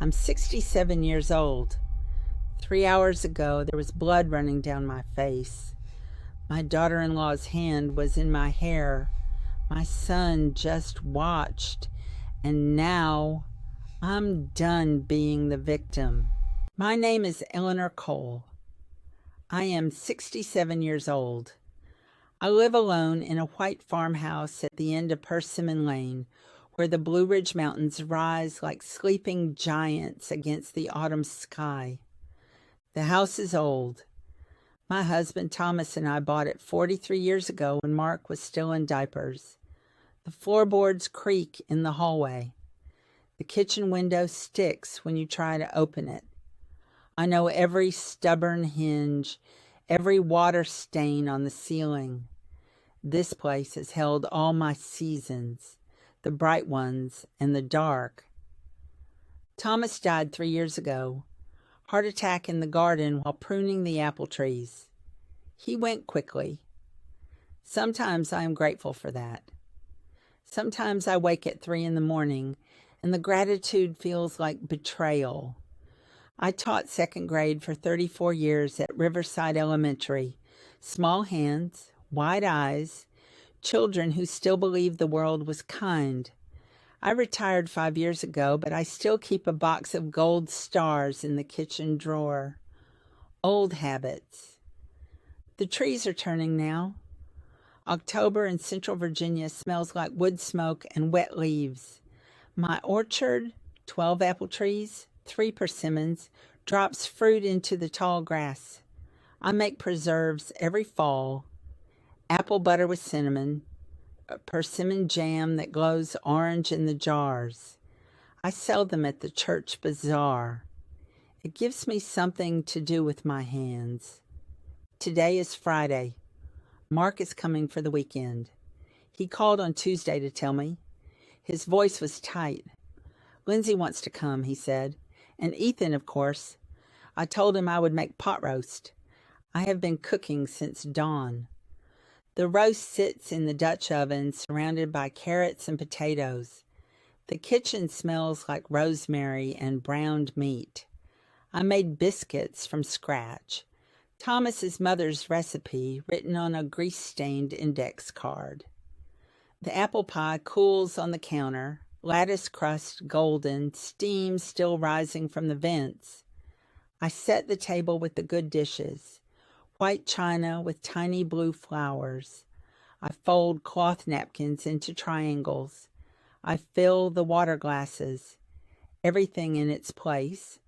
I'm 67 years old. 3 hours ago, there was blood running down my face. My daughter-in-law's hand was in my hair. My son just watched. And now I'm done being the victim. My name is Eleanor Cole. I am 67 years old. I live alone in a white farmhouse at the end of Persimmon Lane, where the Blue Ridge Mountains rise like sleeping giants against the autumn sky. The house is old. My husband Thomas and I bought it 43 years ago when Mark was still in diapers. The floorboards creak in the hallway. The kitchen window sticks when you try to open it. I know every stubborn hinge, every water stain on the ceiling. This place has held all my seasons, the bright ones and the dark. Thomas died 3 years ago. Heart attack in the garden while pruning the apple trees. He went quickly. Sometimes I am grateful for that. Sometimes I wake at 3 in the morning and the gratitude feels like betrayal. I taught second grade for 34 years at Riverside Elementary. Small hands, wide eyes, children who still believed the world was kind. I retired 5 years ago, but I still keep a box of gold stars in the kitchen drawer. Old habits. The trees are turning now. October in Central Virginia smells like wood smoke and wet leaves. My orchard, 12 apple trees, 3 persimmons, drops fruit into the tall grass. I make preserves every fall. Apple butter with cinnamon, a persimmon jam that glows orange in the jars. I sell them at the church bazaar. It gives me something to do with my hands. Today is Friday. Mark is coming for the weekend. He called on Tuesday to tell me. His voice was tight. Lindsay wants to come, he said. And Ethan, of course. I told him I would make pot roast. I have been cooking since dawn. The roast sits in the Dutch oven surrounded by carrots and potatoes. The kitchen smells like rosemary and browned meat. I made biscuits from scratch. Thomas's mother's recipe written on a grease-stained index card. The apple pie cools on the counter, lattice crust golden, steam still rising from the vents. I set the table with the good dishes, white china with tiny blue flowers. I fold cloth napkins into triangles. I fill the water glasses, everything in its place.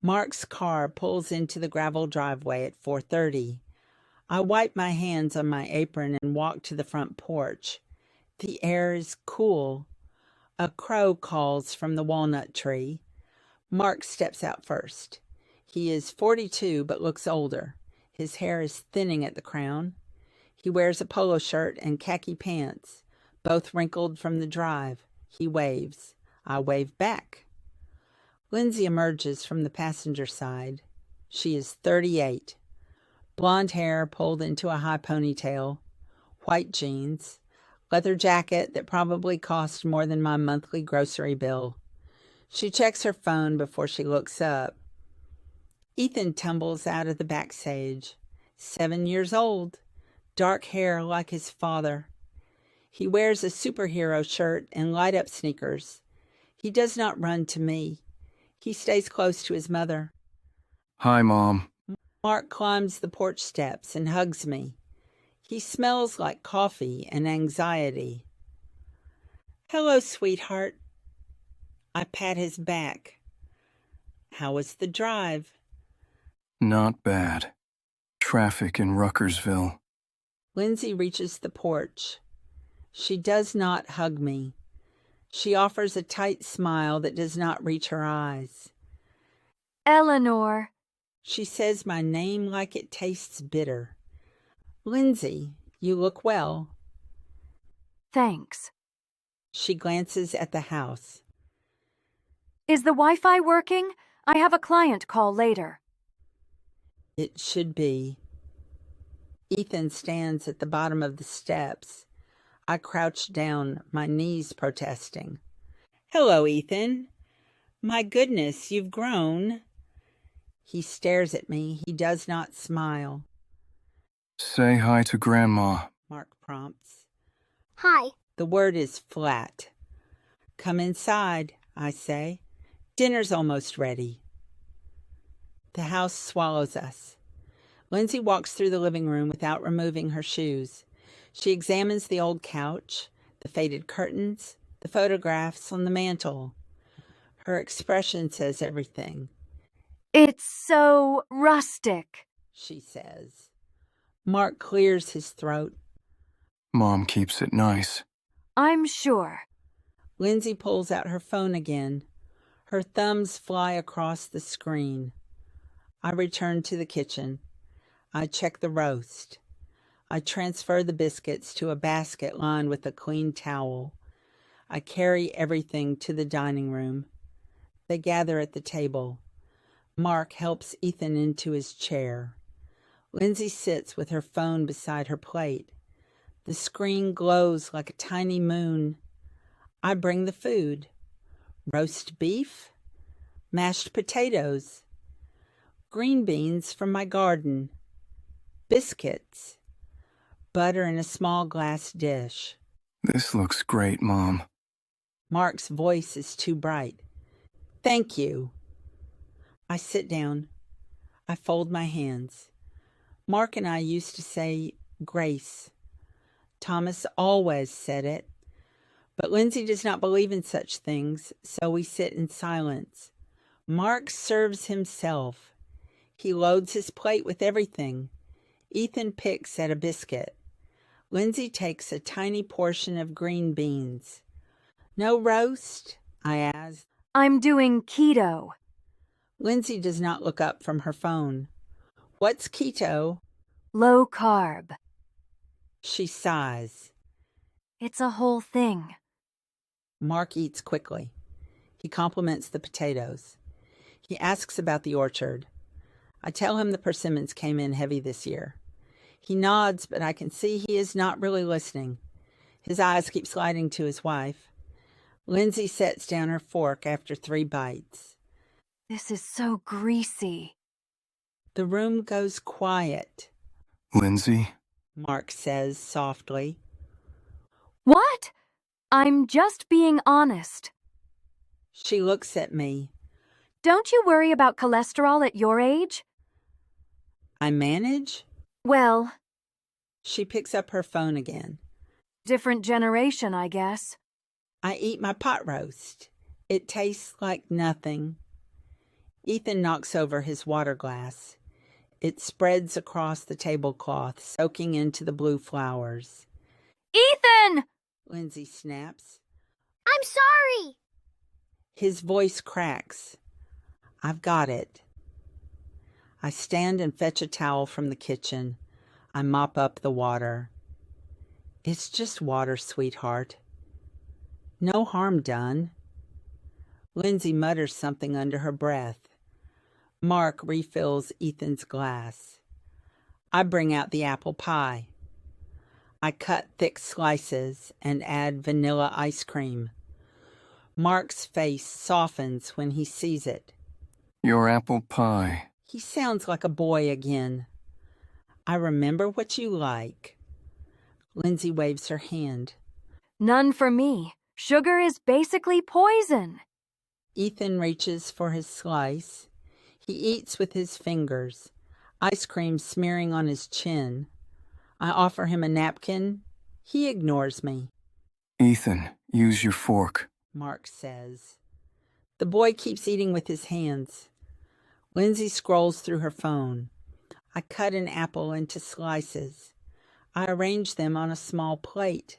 Mark's car pulls into the gravel driveway at 4:30. I wipe my hands on my apron and walk to the front porch. The air is cool. A crow calls from the walnut tree. Mark steps out first. He is 42 but looks older. His hair is thinning at the crown. He wears a polo shirt and khaki pants, both wrinkled from the drive. He waves. I wave back. Lindsay emerges from the passenger side. She is 38. Blonde hair pulled into a high ponytail, white jeans, leather jacket that probably cost more than my monthly grocery bill. She checks her phone before she looks up. Ethan tumbles out of the back sage, 7 years old, dark hair like his father. He wears a superhero shirt and light-up sneakers. He does not run to me. He stays close to his mother. Hi, Mom. Mark climbs the porch steps and hugs me. He smells like coffee and anxiety. Hello, sweetheart. I pat his back. How was the drive? Not bad. Traffic in Ruckersville. Lindsay reaches the porch. She does not hug me. She offers a tight smile that does not reach her eyes. Eleanor. She says my name like it tastes bitter. Lindsay, you look well. Thanks. She glances at the house. Is the Wi-Fi working? I have a client call later. It should be. Ethan stands at the bottom of the steps. I crouch down, my knees protesting. Hello, Ethan. My goodness, you've grown. He stares at me. He does not smile. Say hi to Grandma. Mark prompts. Hi. The word is flat. Come inside, I say. Dinner's almost ready. The house swallows us. Lindsay walks through the living room without removing her shoes. She examines the old couch, the faded curtains, the photographs on the mantel. Her expression says everything. It's so rustic, She says. Mark clears his throat. Mom keeps it nice. I'm sure. Lindsay pulls out her phone again. Her thumbs fly across the screen. I return to the kitchen. I check the roast. I transfer the biscuits to a basket lined with a clean towel. I carry everything to the dining room. They gather at the table. Mark helps Ethan into his chair. Lindsay sits with her phone beside her plate. The screen glows like a tiny moon. I bring the food. Roast beef, mashed potatoes, green beans from my garden, biscuits, butter in a small glass dish. This looks great, Mom. Mark's voice is too bright. Thank you. I sit down. I fold my hands. Mark and I used to say grace. Thomas always said it. But Lindsay does not believe in such things, so we sit in silence. Mark serves himself. He loads his plate with everything. Ethan picks at a biscuit. Lindsay takes a tiny portion of green beans. No roast? I ask. I'm doing keto. Lindsay does not look up from her phone. What's keto? Low carb. She sighs. It's a whole thing. Mark eats quickly. He compliments the potatoes. He asks about the orchard. I tell him the persimmons came in heavy this year. He nods, but I can see he is not really listening. His eyes keep sliding to his wife. Lindsay sets down her fork after 3 bites. This is so greasy. The room goes quiet. Lindsay? Mark says softly. What? I'm just being honest. She looks at me. Don't you worry about cholesterol at your age? I manage? Well, She picks up her phone again. different generation, I guess. I eat my pot roast. It tastes like nothing. Ethan knocks over his water glass. It spreads across the tablecloth, soaking into the blue flowers. Ethan! Lindsay snaps. I'm sorry. His voice cracks. I've got it. I stand and fetch a towel from the kitchen. I mop up the water. It's just water, sweetheart. No harm done. Lindsay mutters something under her breath. Mark refills Ethan's glass. I bring out the apple pie. I cut thick slices and add vanilla ice cream. Mark's face softens when he sees it. Your apple pie. He sounds like a boy again. I remember what you like. Lindsay waves her hand. None for me. Sugar is basically poison. Ethan reaches for his slice. He eats with his fingers, ice cream smearing on his chin. I offer him a napkin. He ignores me. Ethan, use your fork. Mark says. The boy keeps eating with his hands. Lindsay scrolls through her phone. I cut an apple into slices. I arrange them on a small plate.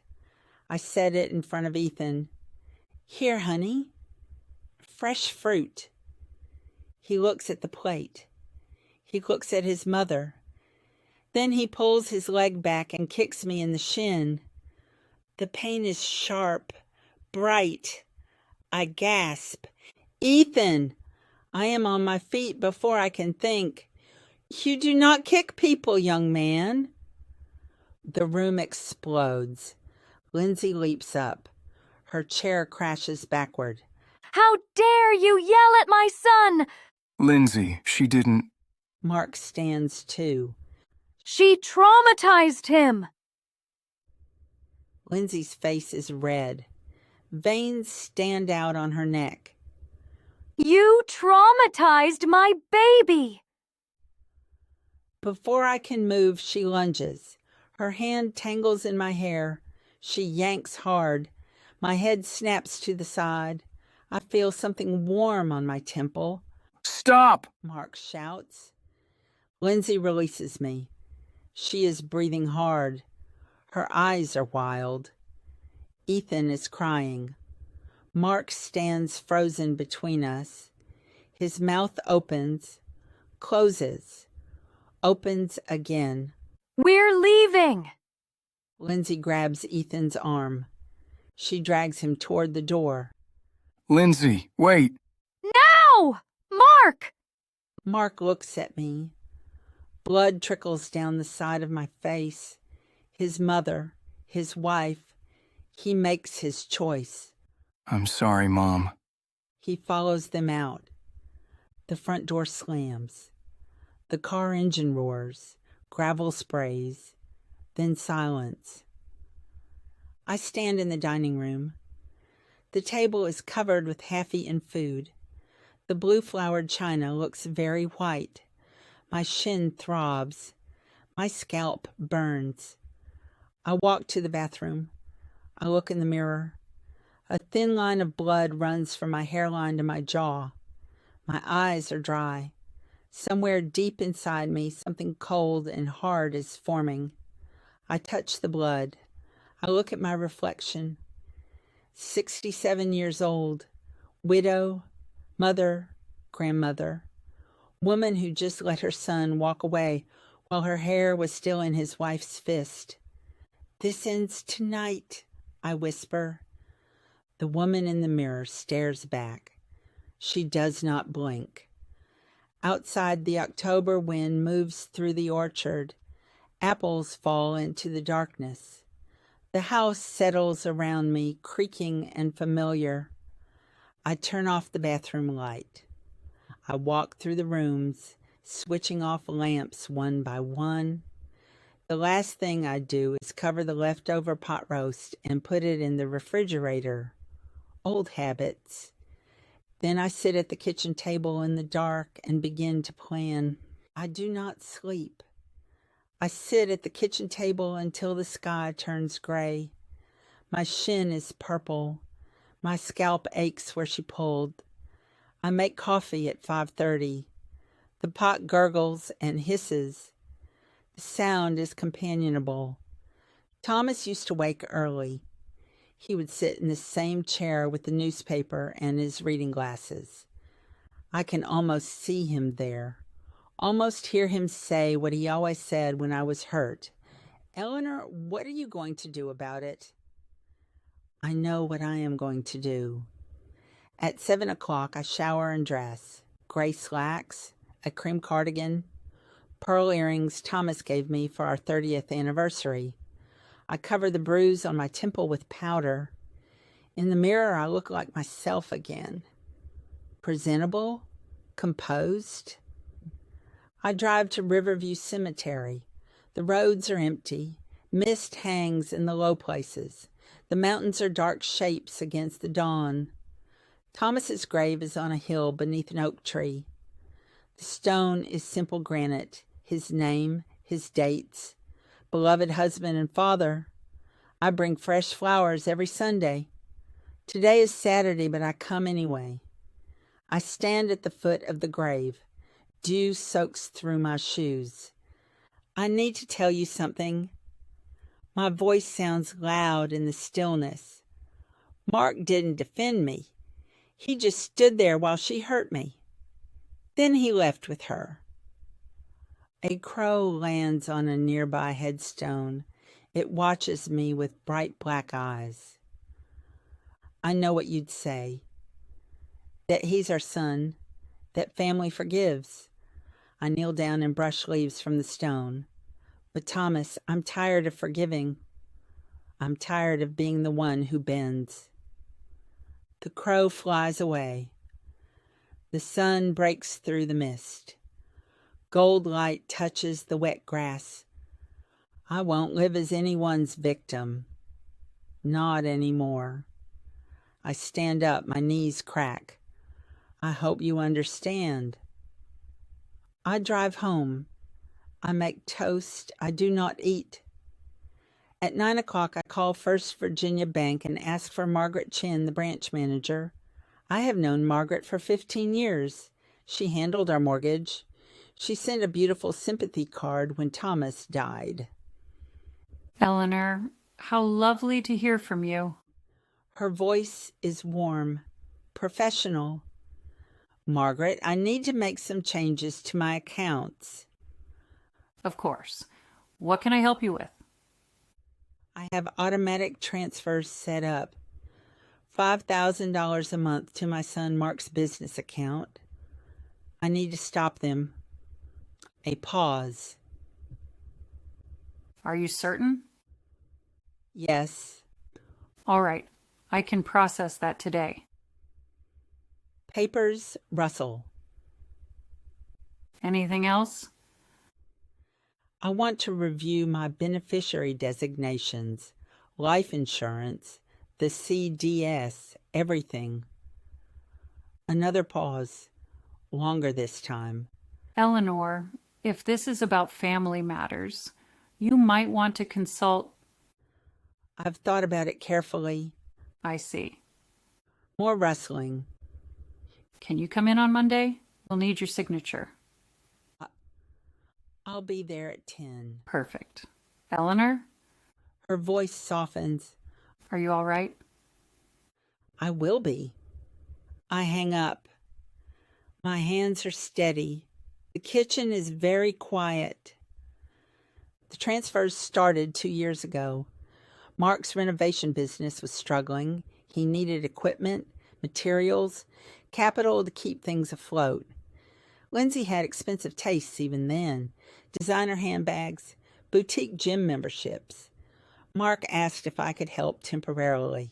I set it in front of Ethan. Here, honey. Fresh fruit. He looks at the plate. He looks at his mother. Then he pulls his leg back and kicks me in the shin. The pain is sharp, bright. I gasp. Ethan! I am on my feet before I can think. You do not kick people, young man. The room explodes. Lindsay leaps up. Her chair crashes backward. How dare you yell at my son? Lindsay, she didn't. Mark stands too. She traumatized him. Lindsay's face is red. Veins stand out on her neck. You traumatized my baby. Before I can move, she lunges. Her hand tangles in my hair. She yanks hard. My head snaps to the side. I feel something warm on my temple. Stop! Mark shouts. Lindsay releases me. She is breathing hard. Her eyes are wild. Ethan is crying. Mark stands frozen between us. His mouth opens, closes, opens again. We're leaving. Lindsay grabs Ethan's arm. She drags him toward the door. Lindsay, wait! Now! Mark! Mark looks at me. Blood trickles down the side of my face. His mother, his wife. He makes his choice. I'm sorry, Mom. He follows them out. The front door slams. The car engine roars. Gravel sprays. Then silence. I stand in the dining room. The table is covered with half-eaten food. The blue-flowered china looks very white. My shin throbs. My scalp burns. I walk to the bathroom. I look in the mirror. A thin line of blood runs from my hairline to my jaw. My eyes are dry. Somewhere deep inside me, something cold and hard is forming. I touch the blood. I look at my reflection. 67 years old, widow, mother, grandmother, woman who just let her son walk away while her hair was still in his wife's fist. This ends tonight, I whisper. The woman in the mirror stares back. She does not blink. Outside, the October wind moves through the orchard. Apples fall into the darkness. The house settles around me, creaking and familiar. I turn off the bathroom light. I walk through the rooms, switching off lamps one by one. The last thing I do is cover the leftover pot roast and put it in the refrigerator. Old habits. Then I sit at the kitchen table in the dark and begin to plan. I do not sleep. I sit at the kitchen table until the sky turns gray. My shin is purple. My scalp aches where she pulled. I make coffee at 5:30. The pot gurgles and hisses. The sound is companionable. Thomas used to wake early. He would sit in the same chair with the newspaper and his reading glasses. I can almost see him there, almost hear him say what he always said when I was hurt. Eleanor, what are you going to do about it? I know what I am going to do. At 7 o'clock, I shower and dress. Gray slacks, a cream cardigan, pearl earrings Thomas gave me for our 30th anniversary. I cover the bruise on my temple with powder. In the mirror, I look like myself again. Presentable, composed. I drive to Riverview Cemetery. The roads are empty. Mist hangs in the low places. The mountains are dark shapes against the dawn. Thomas's grave is on a hill beneath an oak tree. The stone is simple granite, his name, his dates. Beloved husband and father. I bring fresh flowers every Sunday. Today is Saturday, but I come anyway. I stand at the foot of the grave. Dew soaks through my shoes. I need to tell you something. My voice sounds loud in the stillness. Mark didn't defend me. He just stood there while she hurt me. Then he left with her. A crow lands on a nearby headstone. It watches me with bright black eyes. I know what you'd say. That he's our son. That family forgives. I kneel down and brush leaves from the stone. But Thomas, I'm tired of forgiving. I'm tired of being the one who bends. The crow flies away. The sun breaks through the mist. Gold light touches the wet grass. I won't live as anyone's victim. Not anymore. I stand up, my knees crack. I hope you understand. I drive home. I make toast I do not eat. At 9 o'clock, I call First Virginia Bank and ask for Margaret Chin, the branch manager. I have known Margaret for 15 years. She handled our mortgage. She sent a beautiful sympathy card when Thomas died. Eleanor, how lovely to hear from you. Her voice is warm, professional. Margaret, I need to make some changes to my accounts. Of course. What can I help you with? I have automatic transfers set up. $5,000 a month to my son Mark's business account. I need to stop them. A pause. Are you certain? Yes. All right. I can process that today. Papers rustle. Anything else? I want to review my beneficiary designations, life insurance, the CDS, everything. Another pause, longer this time. Eleanor, if this is about family matters, you might want to consult. I've thought about it carefully. I see. More rustling. Can you come in on Monday? We'll need your signature. I'll be there at 10. Perfect. Eleanor, Her voice softens. are you all right? I will be. I hang up. My hands are steady. The kitchen is very quiet. The transfers started 2 years ago. Mark's renovation business was struggling. He needed equipment, materials, capital to keep things afloat. Lindsay had expensive tastes even then. Designer handbags, boutique gym memberships. Mark asked if I could help temporarily,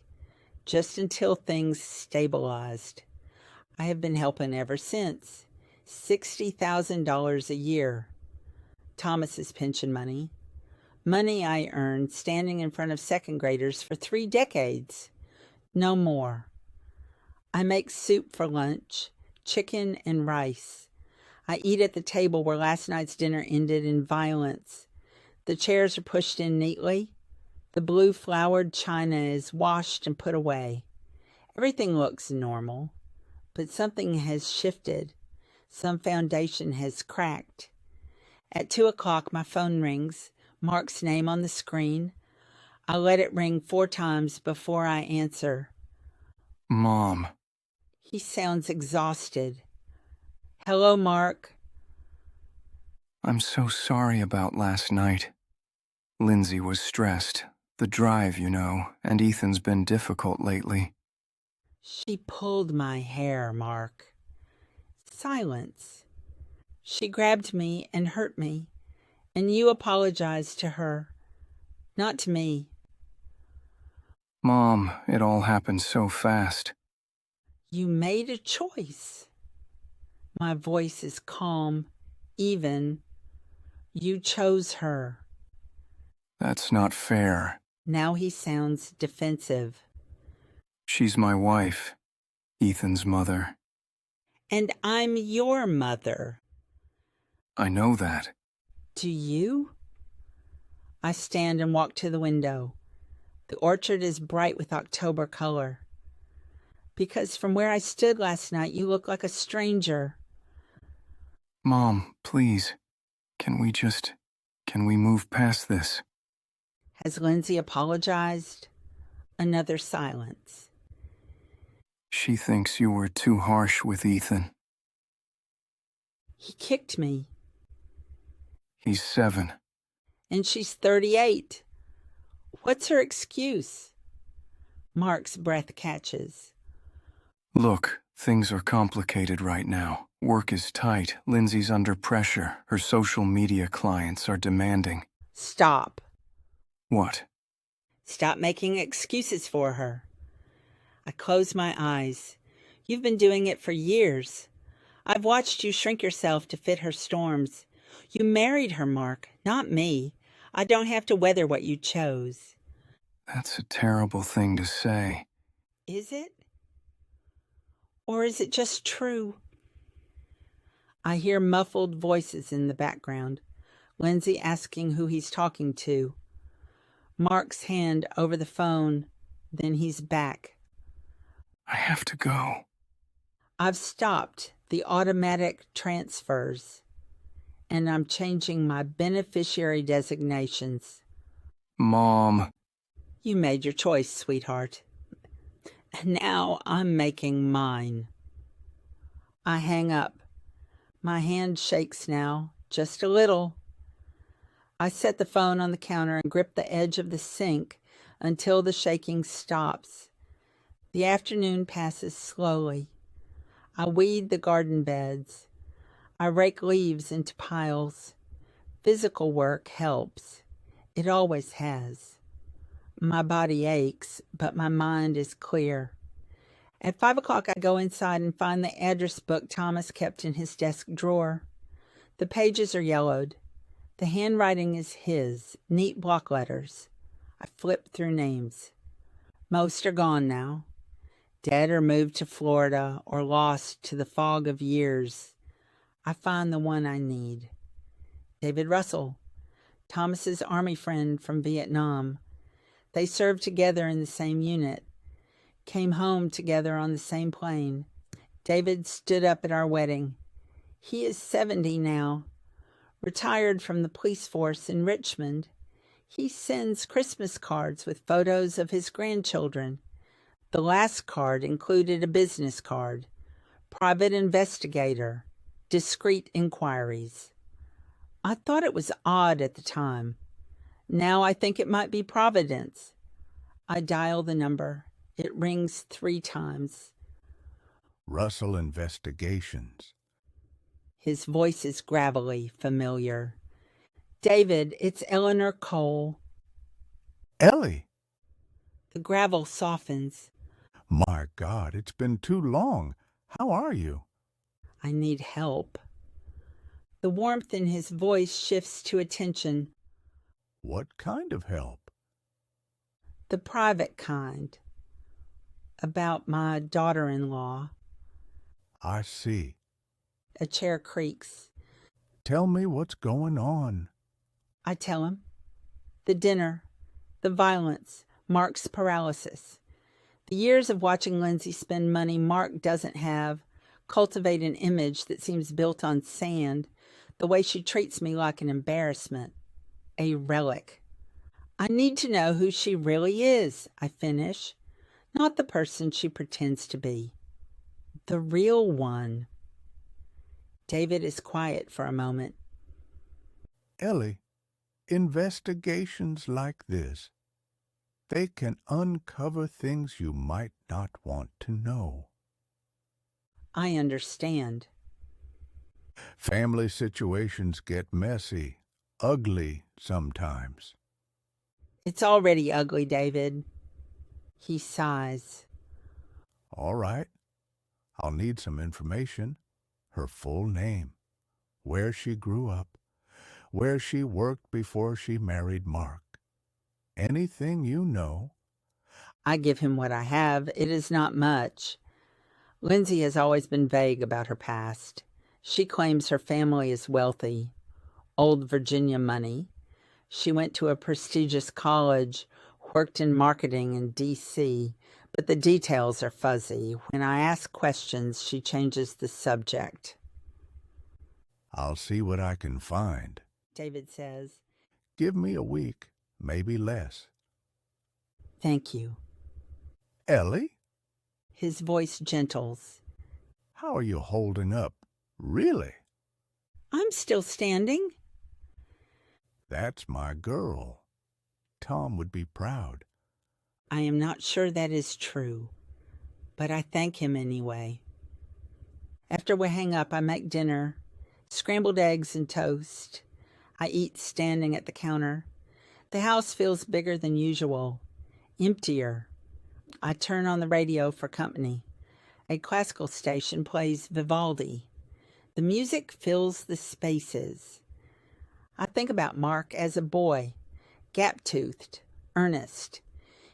just until things stabilized. I have been helping ever since. $60,000 a year. Thomas's pension money. Money I earned standing in front of second graders for 3 decades. No more. I make soup for lunch, chicken and rice. I eat at the table where last night's dinner ended in violence. The chairs are pushed in neatly. The blue flowered china is washed and put away. Everything looks normal, but something has shifted. Some foundation has cracked. At 2 o'clock, my phone rings, Mark's name on the screen. I let it ring 4 times before I answer. Mom. He sounds exhausted. Hello, Mark. I'm so sorry about last night. Lindsay was stressed. The drive, you know, and Ethan's been difficult lately. She pulled my hair, Mark. Silence. She grabbed me and hurt me, and you apologized to her, not to me. Mom, it all happened so fast. You made a choice. My voice is calm, even. You chose her. That's not fair. Now he sounds defensive. She's my wife, Ethan's mother. And I'm your mother. I know that. Do you? I stand and walk to the window. The orchard is bright with October color. Because from where I stood last night, you look like a stranger. Mom, please, can we move past this? Has Lindsay apologized? Another silence. She thinks you were too harsh with Ethan. He kicked me. He's 7. And she's 38. What's her excuse? Mark's breath catches. Look, things are complicated right now. Work is tight. Lindsay's under pressure. Her social media clients are demanding. Stop. What? Stop making excuses for her. I close my eyes. You've been doing it for years. I've watched you shrink yourself to fit her storms. You married her, Mark, not me. I don't have to weather what you chose. That's a terrible thing to say. Is it? Or is it just true? I hear muffled voices in the background. Lindsay asking who he's talking to. Mark's hand over the phone. Then he's back. I have to go. I've stopped the automatic transfers, and I'm changing my beneficiary designations. Mom. You made your choice, sweetheart. And now I'm making mine. I hang up. My hand shakes now, just a little. I set the phone on the counter and grip the edge of the sink until the shaking stops. The afternoon passes slowly. I weed the garden beds. I rake leaves into piles. Physical work helps. It always has. My body aches, but my mind is clear. At 5 o'clock, I go inside and find the address book Thomas kept in his desk drawer. The pages are yellowed. The handwriting is his, neat block letters. I flip through names. Most are gone now. Dead or moved to Florida or lost to the fog of years. I find the one I need. David Russell, Thomas's Army friend from Vietnam. They served together in the same unit, came home together on the same plane. David stood up at our wedding. He is 70 now, retired from the police force in Richmond. He sends Christmas cards with photos of his grandchildren. The last card included a business card, private investigator, discreet inquiries. I thought it was odd at the time. Now I think it might be Providence. I dial the number. It rings 3 times. Russell Investigations. His voice is gravelly, familiar. David, it's Eleanor Cole. Ellie! The gravel softens. My God, it's been too long. How are you? I need help. The warmth in his voice shifts to attention. What kind of help? The private kind. About my daughter-in-law. I see. A chair creaks. Tell me what's going on. I tell him. The dinner. The violence. Mark's paralysis. The years of watching Lindsay spend money Mark doesn't have. Cultivate an image that seems built on sand. The way she treats me like an embarrassment. A relic. I need to know who she really is, I finish. Not the person she pretends to be. The real one. David is quiet for a moment. Ellie, investigations like this, they can uncover things you might not want to know. I understand. Family situations get messy, ugly sometimes. It's already ugly, David. He sighs. All right. I'll need some information. Her full name, where she grew up, where she worked before she married Mark. Anything you know. I give him what I have. It is not much. Lindsay has always been vague about her past. She claims her family is wealthy, old Virginia money. She went to a prestigious college, worked in marketing in D.C., but the details are fuzzy. When I ask questions, she changes the subject. I'll see what I can find. David says. Give me a week, maybe less. Thank you. Ellie? His voice gentles. How are you holding up? Really? I'm still standing. That's my girl. Tom would be proud. I am not sure that is true, but I thank him anyway. After we hang up, I make dinner, scrambled eggs and toast. I eat standing at the counter. The house feels bigger than usual, emptier. I turn on the radio for company. A classical station plays Vivaldi. The music fills the spaces. I think about Mark as a boy, gap-toothed, earnest.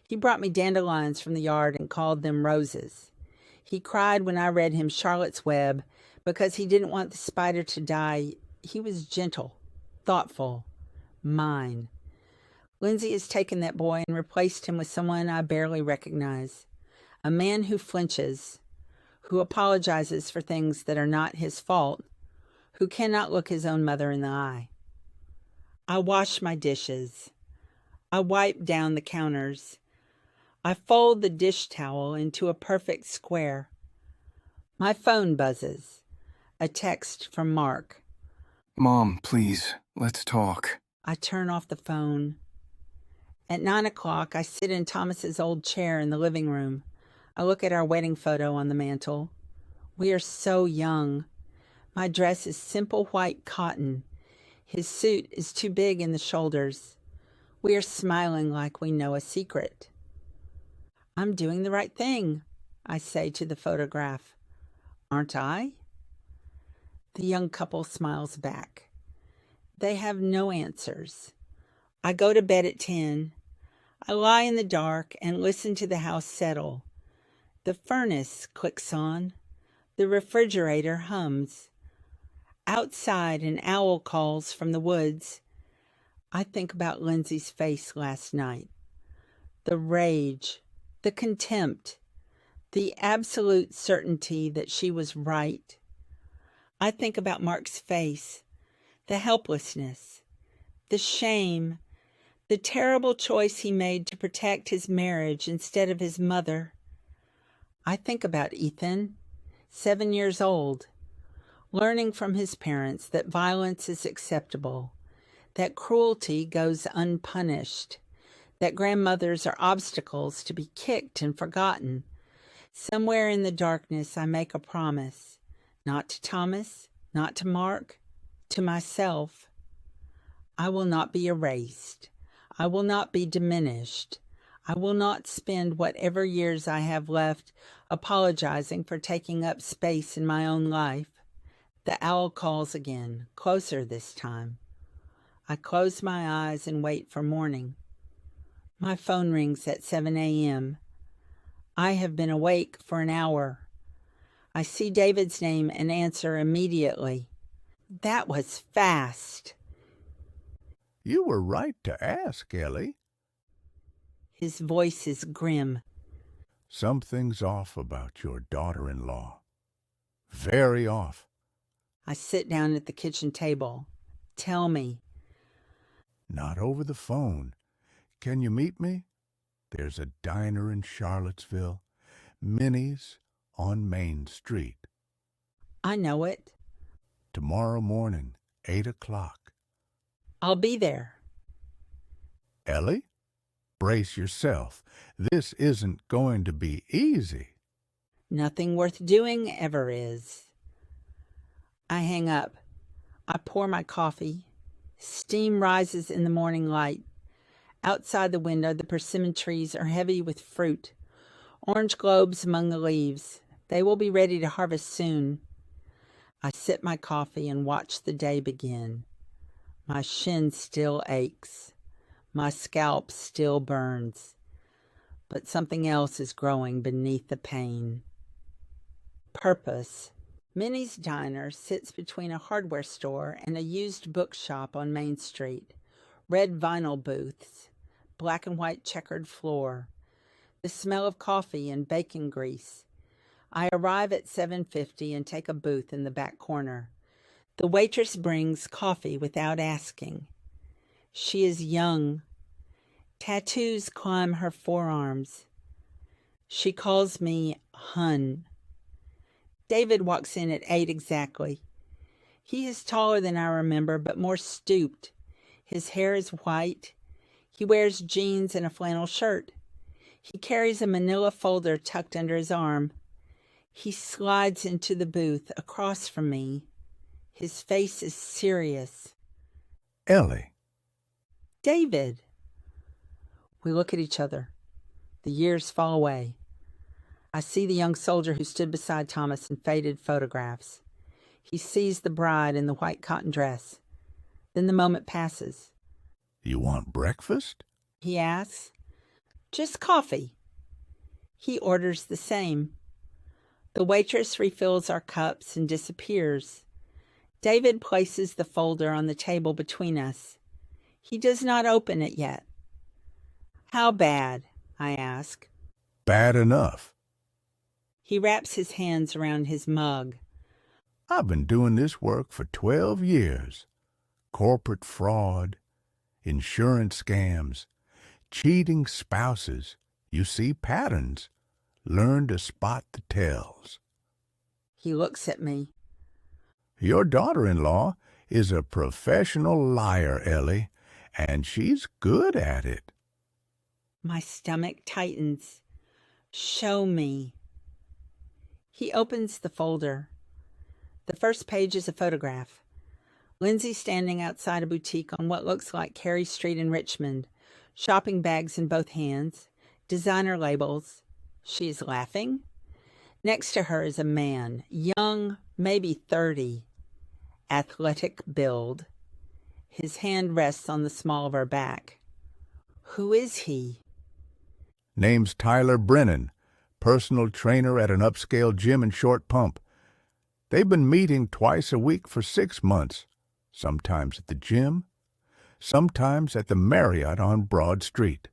He brought me dandelions from the yard and called them roses. He cried when I read him Charlotte's Web because he didn't want the spider to die. He was gentle, thoughtful, mine. Lindsay has taken that boy and replaced him with someone I barely recognize. A man who flinches, who apologizes for things that are not his fault, who cannot look his own mother in the eye. I wash my dishes. I wipe down the counters. I fold the dish towel into a perfect square. My phone buzzes. A text from Mark. Mom, please, let's talk. I turn off the phone. At 9 o'clock, I sit in Thomas's old chair in the living room. I look at our wedding photo on the mantel. We are so young. My dress is simple white cotton. His suit is too big in the shoulders. We are smiling like we know a secret. I'm doing the right thing, I say to the photograph. Aren't I? The young couple smiles back. They have no answers. I go to bed at 10. I lie in the dark and listen to the house settle. The furnace clicks on. The refrigerator hums. Outside, an owl calls from the woods. I think about Lindsay's face last night. The rage, the contempt, the absolute certainty that she was right. I think about Mark's face, the helplessness, the shame, the terrible choice he made to protect his marriage instead of his mother. I think about Ethan, 7 years old, learning from his parents that violence is acceptable, that cruelty goes unpunished, that grandmothers are obstacles to be kicked and forgotten. Somewhere in the darkness, I make a promise, not to Thomas, not to Mark, to myself. I will not be erased. I will not be diminished. I will not spend whatever years I have left apologizing for taking up space in my own life. The owl calls again, closer this time. I close my eyes and wait for morning. My phone rings at 7 a.m. I have been awake for an hour. I see David's name and answer immediately. That was fast. You were right to ask, Ellie. His voice is grim. Something's off about your daughter-in-law. Very off. I sit down at the kitchen table. Tell me. Not over the phone. Can you meet me? There's a diner in Charlottesville. Minnie's on Main Street. I know it. Tomorrow morning, 8 o'clock. I'll be there. Ellie, brace yourself. This isn't going to be easy. Nothing worth doing ever is. I hang up. I pour my coffee. Steam rises in the morning light. Outside the window, the persimmon trees are heavy with fruit. Orange globes among the leaves. They will be ready to harvest soon. I sip my coffee and watch the day begin. My shin still aches. My scalp still burns. But something else is growing beneath the pain. Purpose. Minnie's Diner sits between a hardware store and a used bookshop on Main Street. Red vinyl booths. Black and white checkered floor. The smell of coffee and bacon grease. I arrive at 7:50 and take a booth in the back corner. The waitress brings coffee without asking. She is young. Tattoos climb her forearms. She calls me Hun. David walks in at 8 exactly. He is taller than I remember, but more stooped. His hair is white. He wears jeans and a flannel shirt. He carries a manila folder tucked under his arm. He slides into the booth across from me. His face is serious. Ellie. David. We look at each other. The years fall away. I see the young soldier who stood beside Thomas in faded photographs. He sees the bride in the white cotton dress. Then the moment passes. You want breakfast? He asks. Just coffee. He orders the same. The waitress refills our cups and disappears. David places the folder on the table between us. He does not open it yet. How bad? I ask. Bad enough. He wraps his hands around his mug. I've been doing this work for 12 years. Corporate fraud, insurance scams, cheating spouses. You see patterns. Learn to spot the tells. He looks at me. Your daughter-in-law is a professional liar, Ellie, and she's good at it. My stomach tightens. Show me. He opens the folder. The first page is a photograph. Lindsay standing outside a boutique on what looks like Carey Street in Richmond, shopping bags in both hands, designer labels. She is laughing. Next to her is a man, young, maybe 30, athletic build. His hand rests on the small of her back. Who is he? Name's Tyler Brennan, personal trainer at an upscale gym in Short Pump. They've been meeting twice a week for 6 months, sometimes at the gym, sometimes at the Marriott on Broad Street.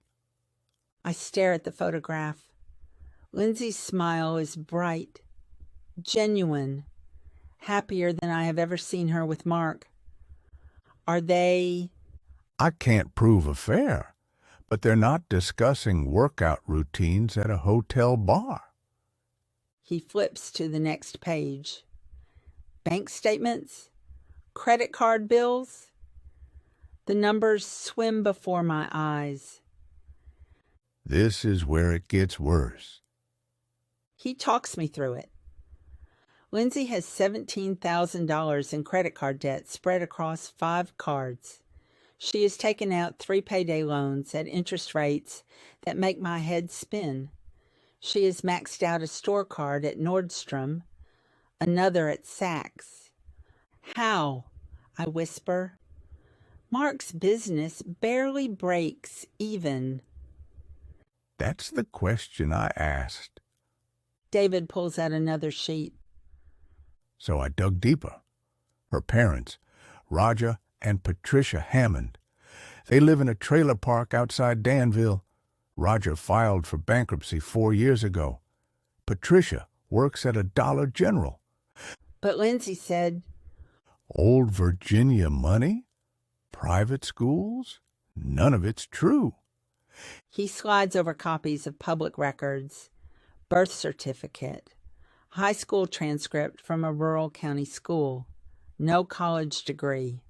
I stare at the photograph. Lindsay's smile is bright, genuine, happier than I have ever seen her with Mark. Are they... I can't prove affair, but they're not discussing workout routines at a hotel bar. He flips to the next page. Bank statements? Credit card bills? The numbers swim before my eyes. This is where it gets worse. He talks me through it. Lindsay has $17,000 in credit card debt spread across 5 cards. She has taken out 3 payday loans at interest rates that make my head spin. She has maxed out a store card at Nordstrom, another at Saks. How? I whisper. Mark's business barely breaks even. That's the question I asked. David pulls out another sheet. So I dug deeper. Her parents, Roger and Patricia Hammond. They live in a trailer park outside Danville. Roger filed for bankruptcy 4 years ago. Patricia works at a Dollar General. But Lindsay said, Old Virginia money? Private schools? None of it's true. He slides over copies of public records, birth certificate, high school transcript from a rural county school, no college degree.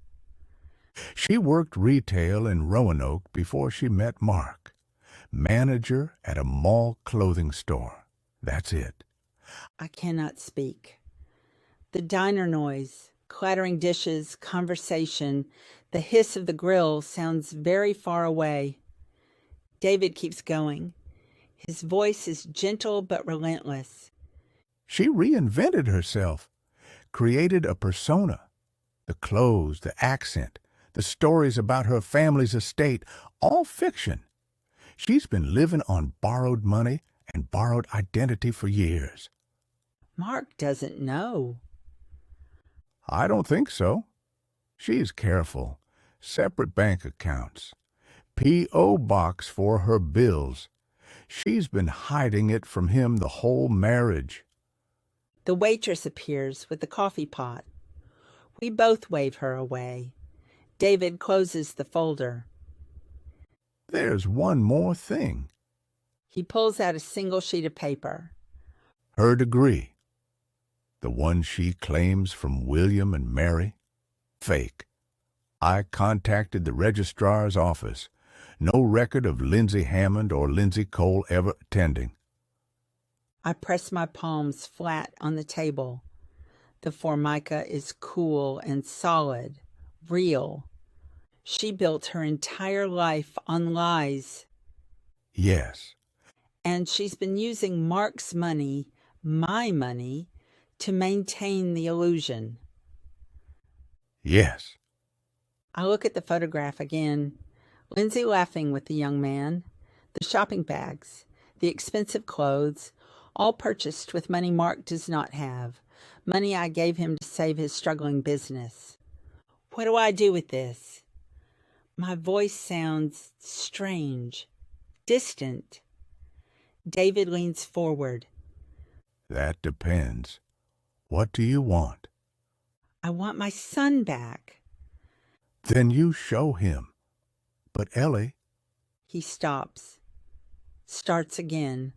She worked retail in Roanoke before she met Mark. Manager at a mall clothing store. That's it. I cannot speak. The diner noise, clattering dishes, conversation, the hiss of the grill sounds very far away. David keeps going. His voice is gentle but relentless. She reinvented herself, created a persona. The clothes, the accent, the stories about her family's estate, all fiction. She's been living on borrowed money and borrowed identity for years. Mark doesn't know. I don't think so. She's careful. Separate bank accounts. P.O. box for her bills. She's been hiding it from him the whole marriage. The waitress appears with the coffee pot. We both wave her away. David closes the folder. There's one more thing. He pulls out a single sheet of paper. Her degree. The one she claims from William and Mary. Fake. I contacted the registrar's office. No record of Lindsay Hammond or Lindsay Cole ever attending. I press my palms flat on the table. The formica is cool and solid, real. She built her entire life on lies. Yes. And she's been using Mark's money, my money, to maintain the illusion. Yes. I look at the photograph again. Lindsay laughing with the young man, the shopping bags, the expensive clothes, all purchased with money Mark does not have, money I gave him to save his struggling business. What do I do with this? My voice sounds strange, distant. David leans forward. That depends. What do you want? I want my son back. Then you show him. But Ellie... He stops. Starts again.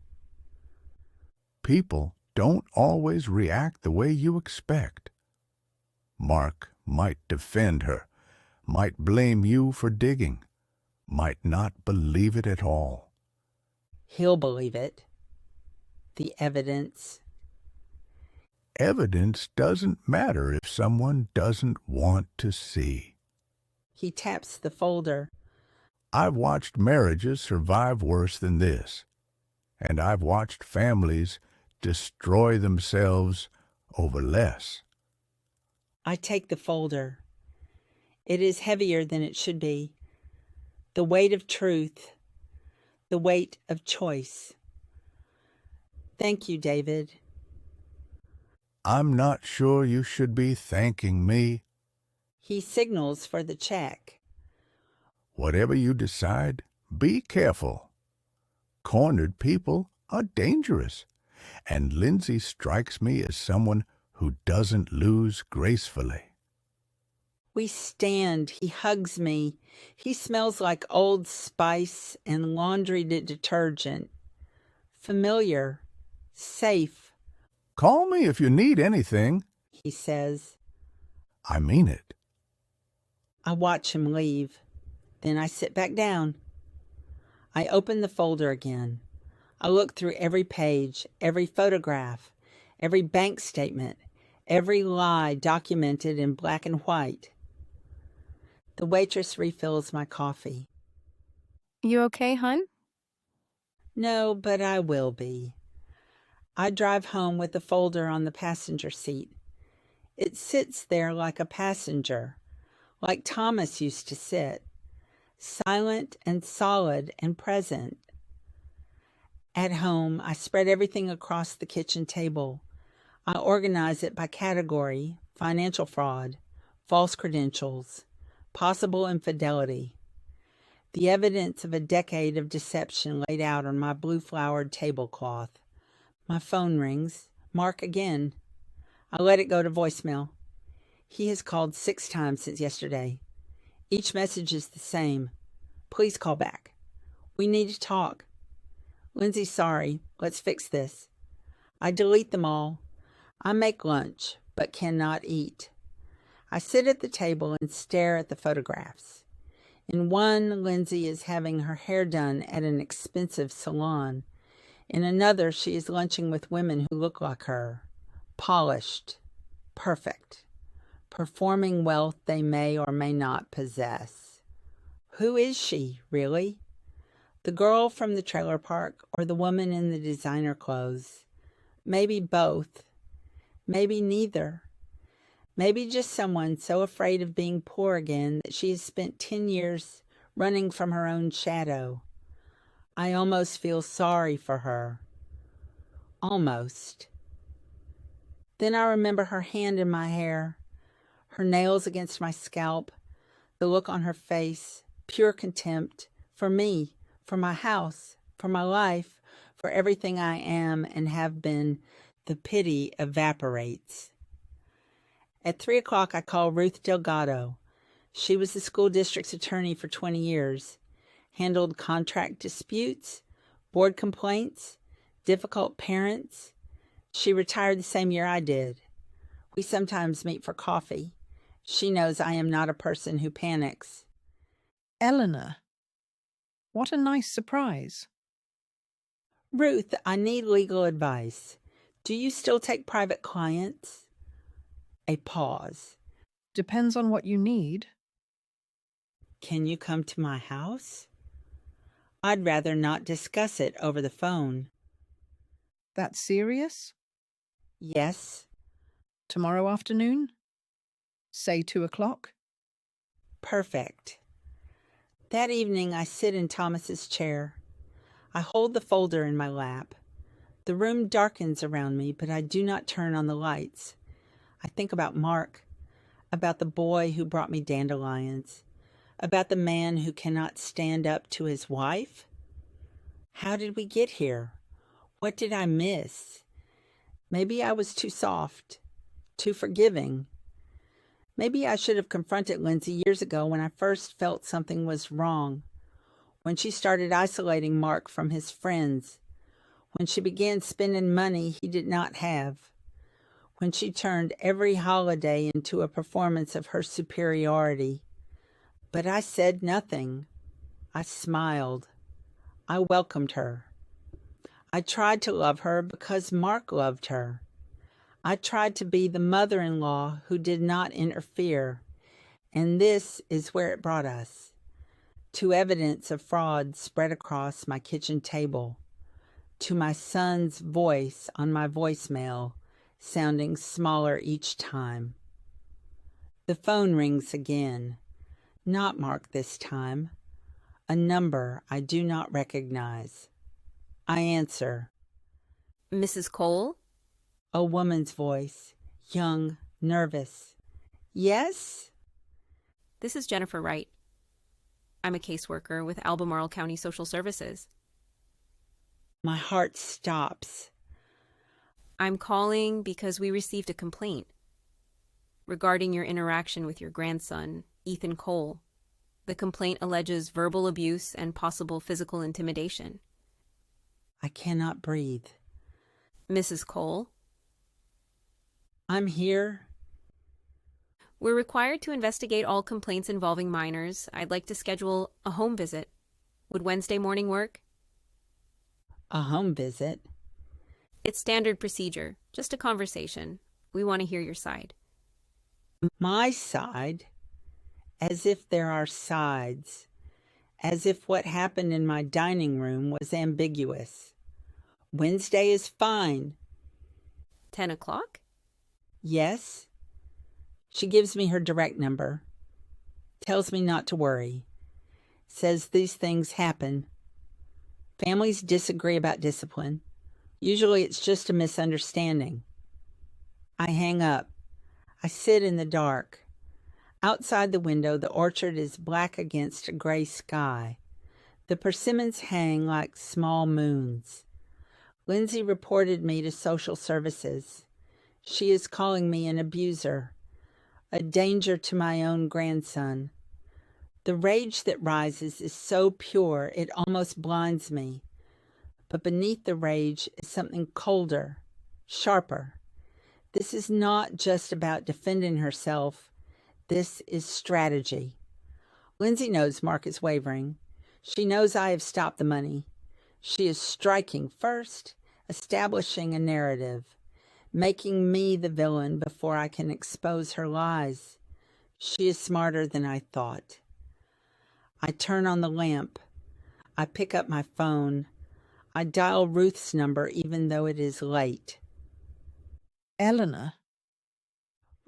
People don't always react the way you expect. Mark might defend her, might blame you for digging, might not believe it at all. He'll believe it. The evidence. Evidence doesn't matter if someone doesn't want to see. He taps the folder. I've watched marriages survive worse than this, and I've watched families destroy themselves over less. I take the folder. It is heavier than it should be. The weight of truth. The weight of choice. Thank you, David. I'm not sure you should be thanking me. He signals for the check. Whatever you decide, be careful. Cornered people are dangerous, and Lindsay strikes me as someone who doesn't lose gracefully. We stand. He hugs me. He smells like Old Spice and laundry detergent. Familiar. Safe. Call me if you need anything, He says. I mean it. I watch him leave. Then I sit back down. I open the folder again. I look through every page, every photograph, every bank statement, every lie documented in black and white. The waitress refills my coffee. You okay, hun? No, but I will be. I drive home with the folder on the passenger seat. It sits there like a passenger, like Thomas used to sit, silent and solid and present. At home, I spread everything across the kitchen table. I organize it by category: financial fraud, false credentials, possible infidelity. The evidence of a decade of deception laid out on my blue-flowered tablecloth. My phone rings. Mark again. I let it go to voicemail. He has called 6 times since yesterday. Each message is the same. Please call back. We need to talk. Lindsay, sorry. Let's fix this. I delete them all. I make lunch, but cannot eat. I sit at the table and stare at the photographs. In one, Lindsay is having her hair done at an expensive salon. In another, she is lunching with women who look like her. Polished. Perfect. Performing wealth they may or may not possess. Who is she, really? The girl from the trailer park or the woman in the designer clothes? Maybe both. Maybe neither. Maybe just someone so afraid of being poor again that she has spent 10 years running from her own shadow. I almost feel sorry for her. Almost. Then I remember her hand in my hair, her nails against my scalp, the look on her face, pure contempt for me, for my house, for my life, for everything I am and have been. The pity evaporates. At 3 o'clock, I call Ruth Delgado. She was the school district's attorney for 20 years, handled contract disputes, board complaints, difficult parents. She retired the same year I did. We sometimes meet for coffee. She knows I am not a person who panics. Eleanor, what a nice surprise. Ruth, I need legal advice. Do you still take private clients? A pause. Depends on what you need. Can you come to my house? I'd rather not discuss it over the phone. That's serious? Yes, Tomorrow afternoon? Say 2 o'clock? perfect. That evening, I sit in Thomas's chair. I hold the folder in my lap. The room darkens around me, but I do not turn on the lights. I think about Mark, about the boy who brought me dandelions, about the man who cannot stand up to his wife. How did we get here? What did I miss? Maybe I was too soft, too forgiving. Maybe I should have confronted Lindsay years ago when I first felt something was wrong, when she started isolating Mark from his friends, when she began spending money he did not have, when she turned every holiday into a performance of her superiority. But I said nothing. I smiled. I welcomed her. I tried to love her because Mark loved her. I tried to be the mother-in-law who did not interfere, and this is where it brought us, to evidence of fraud spread across my kitchen table, to my son's voice on my voicemail, sounding smaller each time. The phone rings again. Not Mark this time. A number I do not recognize. I answer. Mrs. Cole? A woman's voice, young, nervous. Yes? This is Jennifer Wright. I'm a caseworker with Albemarle County Social Services. My heart stops. I'm calling because we received a complaint regarding your interaction with your grandson, Ethan Cole. The complaint alleges verbal abuse and possible physical intimidation. I cannot breathe. Mrs. Cole? I'm here. We're required to investigate all complaints involving minors. I'd like to schedule a home visit. Would Wednesday morning work? A home visit? It's standard procedure, just a conversation. We want to hear your side. My side? As if there are sides. As if what happened in my dining room was ambiguous. Wednesday is fine. 10 o'clock? Yes. She gives me her direct number. Tells me not to worry. Says these things happen. Families disagree about discipline. Usually it's just a misunderstanding. I hang up. I sit in the dark. Outside the window, the orchard is black against a gray sky. The persimmons hang like small moons. Lindsay reported me to social services. She is calling me an abuser, a danger to my own grandson. The rage that rises is so pure it almost blinds me. But beneath the rage is something colder, sharper. This is not just about defending herself. This is strategy. Lindsay knows Mark is wavering. She knows I have stopped the money. She is striking first, establishing a narrative, making me the villain before I can expose her lies. She is smarter than I thought. I turn on the lamp. I pick up my phone. I dial Ruth's number even though it is late. Eleanor?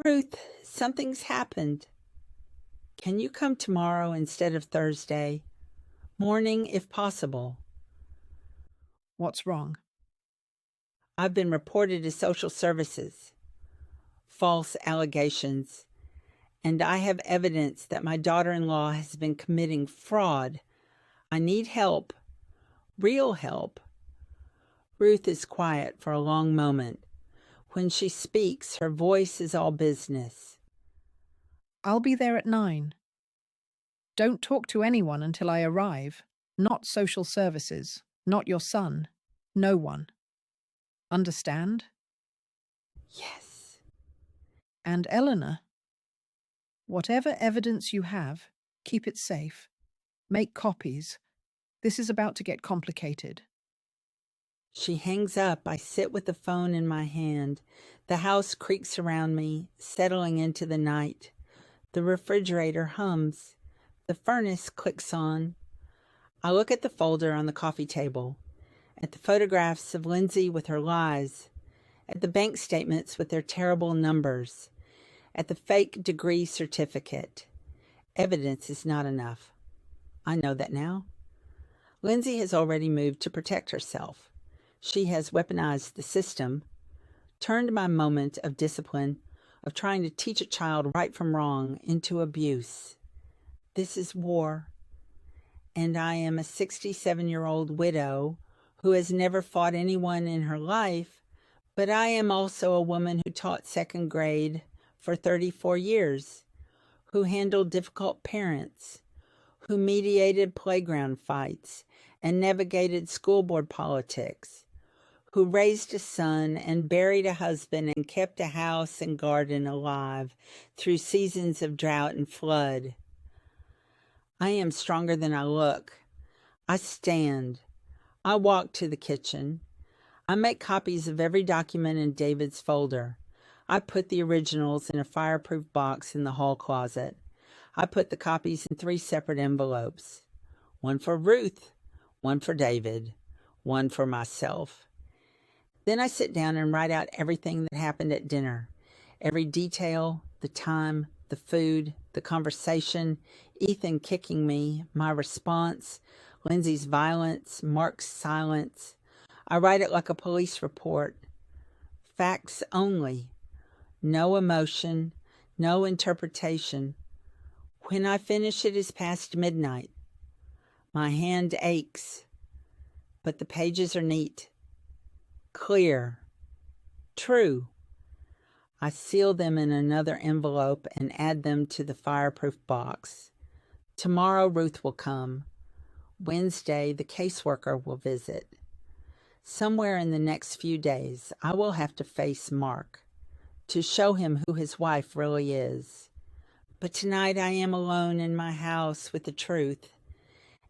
Ruth, something's happened. Can you come tomorrow instead of Thursday? Morning, if possible. What's wrong? I've been reported to social services. False allegations. And I have evidence that my daughter-in-law has been committing fraud. I need help. Real help. Ruth is quiet for a long moment. When she speaks, her voice is all business. I'll be there at 9. Don't talk to anyone until I arrive. Not social services. Not your son. No one. Understand? Yes. And Eleanor, whatever evidence you have, keep it safe. Make copies. This is about to get complicated. She hangs up. I sit with the phone in my hand. The house creaks around me, settling into the night. The refrigerator hums. The furnace clicks on. I look at the folder on the coffee table, at the photographs of Lindsay with her lies, at the bank statements with their terrible numbers, at the fake degree certificate. Evidence is not enough. I know that now. Lindsay has already moved to protect herself. She has weaponized the system, turned my moment of discipline, of trying to teach a child right from wrong, into abuse. This is war. And I am a 67-year-old widow who has never fought anyone in her life, but I am also a woman who taught second grade for 34 years, who handled difficult parents, who mediated playground fights and navigated school board politics, who raised a son and buried a husband and kept a house and garden alive through seasons of drought and flood. I am stronger than I look. I stand. I walk to the kitchen. I make copies of every document in David's folder. I put the originals in a fireproof box in the hall closet. I put the copies in 3 separate envelopes. One for Ruth, one for David, one for myself. Then I sit down and write out everything that happened at dinner. Every detail, the time, the food, the conversation, Ethan kicking me, my response, Lindsay's violence, Mark's silence. I write it like a police report. Facts only. No emotion, no interpretation. When I finish, it is past midnight. My hand aches, but the pages are neat, clear, true. I seal them in another envelope and add them to the fireproof box. Tomorrow Ruth will come. Wednesday the caseworker will visit. Somewhere in the next few days I will have to face Mark, to show him who his wife really is. But tonight I am alone in my house with the truth,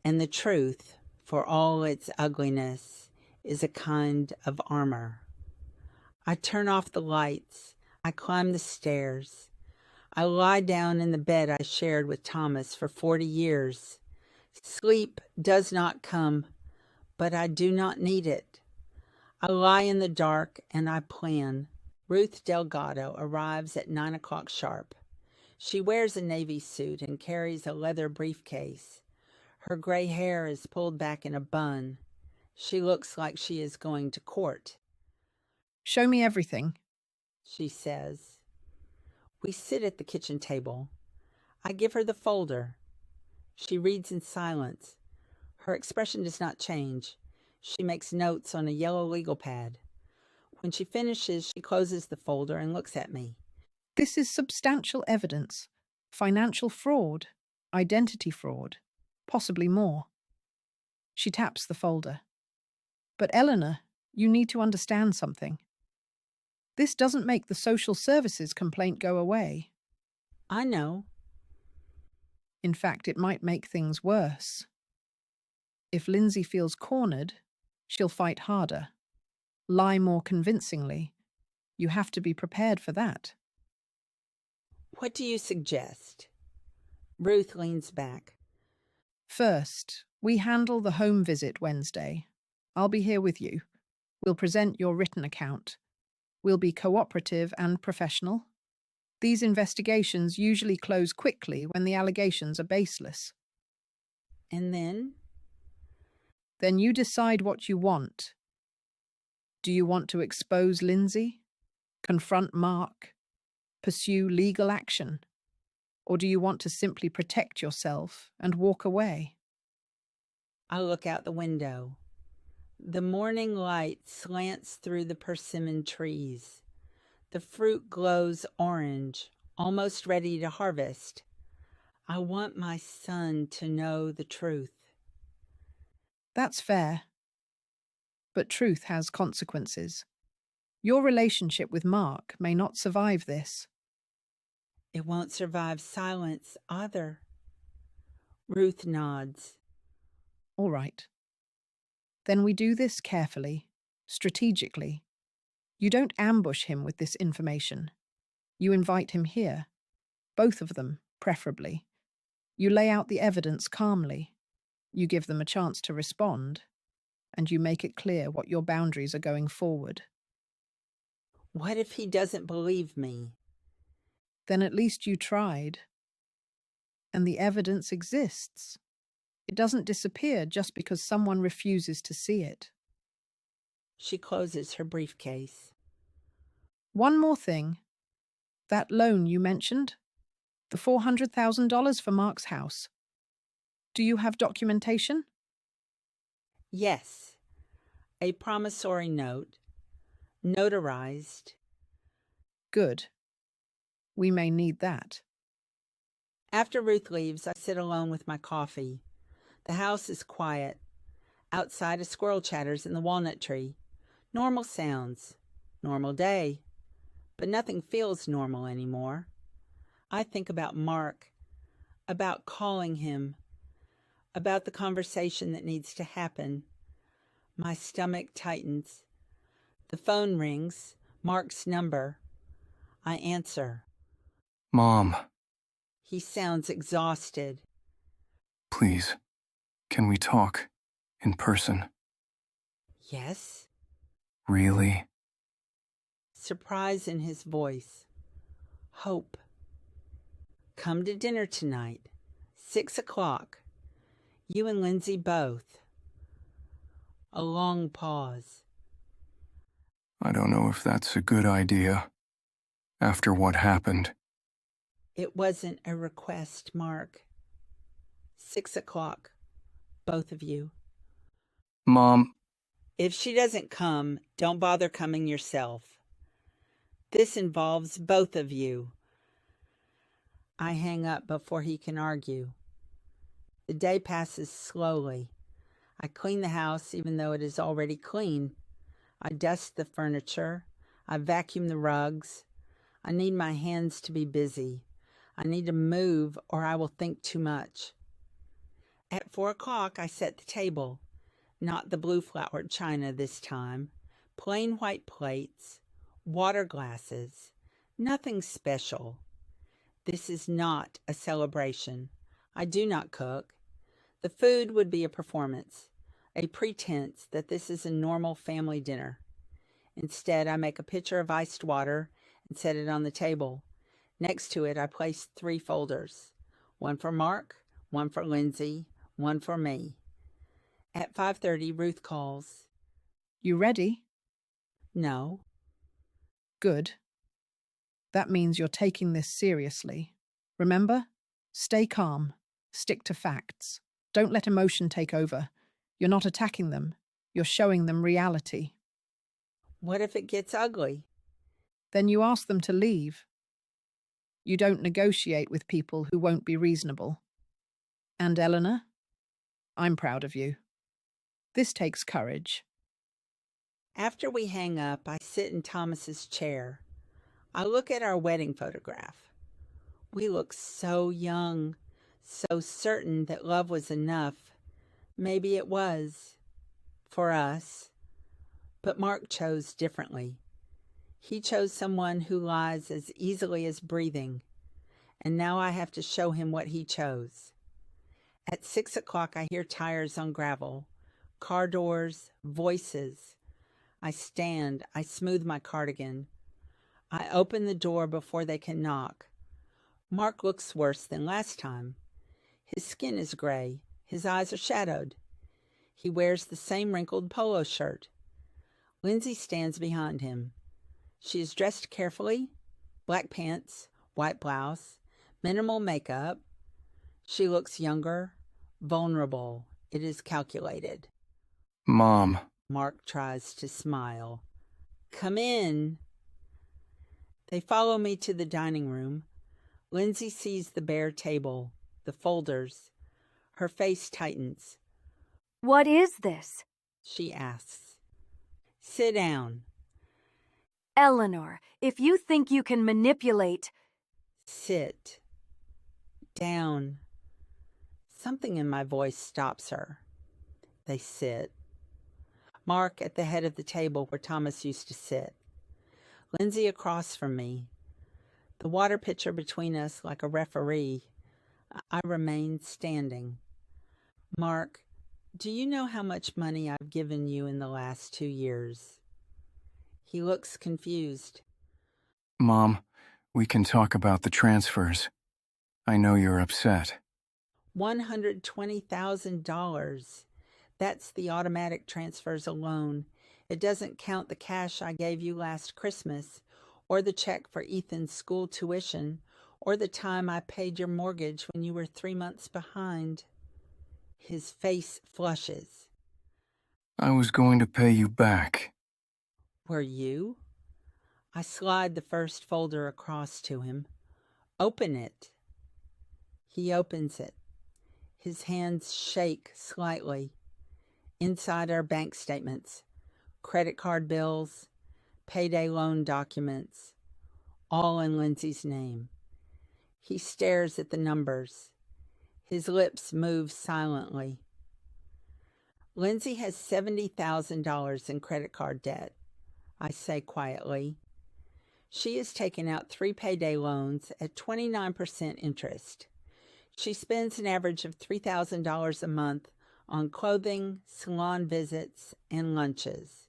and the truth, for all its ugliness, is a kind of armor. I turn off the lights. I climb the stairs. I lie down in the bed I shared with Thomas for 40 years. Sleep does not come, but I do not need it. I lie in the dark and I plan. Ruth Delgado arrives at 9 o'clock sharp. She wears a navy suit and carries a leather briefcase. Her gray hair is pulled back in a bun. She looks like she is going to court. Show me everything, she says. We sit at the kitchen table. I give her the folder. She reads in silence. Her expression does not change. She makes notes on a yellow legal pad. When she finishes, she closes the folder and looks at me. This is substantial evidence. Financial fraud, identity fraud, possibly more. She taps the folder. But Eleanor, you need to understand something. This doesn't make the social services complaint go away. I know. In fact, it might make things worse. If Lindsay feels cornered, she'll fight harder, lie more convincingly. You have to be prepared for that. What do you suggest? Ruth leans back. First, we handle the home visit Wednesday. I'll be here with you. We'll present your written account. We'll be cooperative and professional. These investigations usually close quickly when the allegations are baseless. And then? Then you decide what you want. Do you want to expose Lindsay? Confront Mark? Pursue legal action? Or do you want to simply protect yourself and walk away? I look out the window. The morning light slants through the persimmon trees. The fruit glows orange, almost ready to harvest. I want my son to know the truth. That's fair. But truth has consequences. Your relationship with Mark may not survive this. It won't survive silence either. Ruth nods. All right. Then we do this carefully, strategically. You don't ambush him with this information. You invite him here. Both of them, preferably. You lay out the evidence calmly. You give them a chance to respond, and you make it clear what your boundaries are going forward. What if he doesn't believe me? Then at least you tried. And the evidence exists. It doesn't disappear just because someone refuses to see it. She closes her briefcase. One more thing. That loan you mentioned, the $400,000 for Mark's house. Do you have documentation? Yes, a promissory note, notarized. Good. We may need that. After Ruth leaves, I sit alone with my coffee. The house is quiet. Outside, a squirrel chatters in the walnut tree. Normal sounds. Normal day. But nothing feels normal anymore. I think about Mark, about calling him, about the conversation that needs to happen. My stomach tightens. The phone rings. Mark's number. I answer. Mom, He sounds exhausted. please, can we talk in person? Yes? Really? Surprise in his voice. Hope. Come to dinner tonight. 6:00. You and Lindsay both. A long pause. I don't know if that's a good idea. After what happened. It wasn't a request, Mark. 6:00. Both of you. Mom, If she doesn't come, don't bother coming yourself. This involves both of you. I hang up before he can argue. The day passes slowly. I clean the house even though it is already clean. I dust the furniture. I vacuum the rugs. I need my hands to be busy. I need to move or I will think too much. At 4:00, I set the table. Not the blue-flowered china this time. Plain white plates. Water glasses. Nothing special. This is not a celebration. I do not cook. The food would be a performance, a pretense that this is a normal family dinner. Instead, I make a pitcher of iced water and set it on the table. Next to it, I place 3 folders. One for Mark, one for Lindsay, one for me. At 5:30, Ruth calls. You ready? No. Good. That means you're taking this seriously. Remember? Stay calm. Stick to facts. Don't let emotion take over. You're not attacking them. You're showing them reality. What if it gets ugly? Then you ask them to leave. You don't negotiate with people who won't be reasonable. And Eleanor, I'm proud of you. This takes courage. After we hang up, I sit in Thomas's chair. I look at our wedding photograph. We look so young, so certain that love was enough. Maybe it was. For us. But Mark chose differently. He chose someone who lies as easily as breathing. And now I have to show him what he chose. At 6:00, I hear tires on gravel. Car doors, voices. I stand, I smooth my cardigan. I open the door before they can knock. Mark looks worse than last time. His skin is gray, his eyes are shadowed. He wears the same wrinkled polo shirt. Lindsay stands behind him. She is dressed carefully, black pants, white blouse, minimal makeup. She looks younger, vulnerable. It is calculated. Mom, Mark tries to smile. Come in. They follow me to the dining room. Lindsay sees the bare table, the folders. Her face tightens. What is this? She asks. Sit down. Eleanor, if you think you can manipulate... Sit. Down. Something in my voice stops her. They sit. Mark at the head of the table where Thomas used to sit. Lindsay across from me. The water pitcher between us like a referee. I remain standing. Mark, do you know how much money I've given you in the last 2 years? He looks confused. Mom, we can talk about the transfers. I know you're upset. $120,000. That's the automatic transfers alone. It doesn't count the cash I gave you last Christmas, or the check for Ethan's school tuition, or the time I paid your mortgage when you were 3 months behind. His face flushes. I was going to pay you back. Were you? I slide the first folder across to him. Open it. He opens it. His hands shake slightly. Inside are bank statements, credit card bills, payday loan documents, all in Lindsay's name. He stares at the numbers. His lips move silently. Lindsay has $70,000 in credit card debt, I say quietly. She has taken out 3 payday loans at 29% interest. She spends an average of $3,000 a month on clothing, salon visits, and lunches.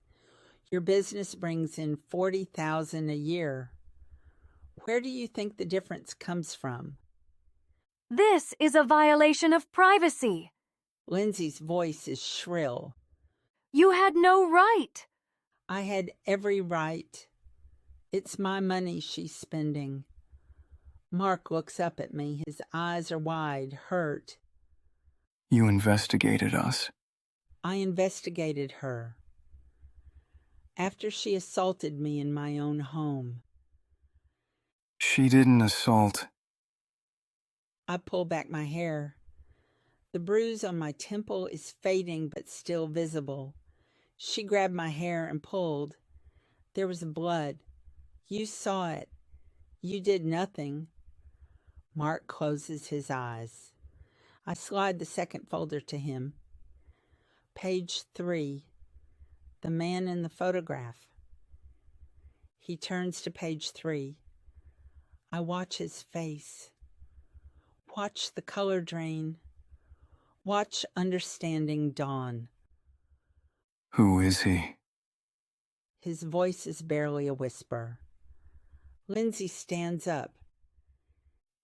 Your business brings in $40,000 a year. Where do you think the difference comes from? This is a violation of privacy. Lindsay's voice is shrill. You had no right. I had every right. It's my money she's spending. Mark looks up at me. His eyes are wide, hurt. You investigated us. I investigated her. After she assaulted me in my own home. She didn't assault. I pull back my hair. The bruise on my temple is fading but still visible. She grabbed my hair and pulled. There was blood. You saw it. You did nothing. Mark closes his eyes. I slide the second folder to him. Page 3. The man in the photograph. He turns to page 3. I watch his face. Watch the color drain. Watch understanding dawn. Who is he? His voice is barely a whisper. Lindsay stands up.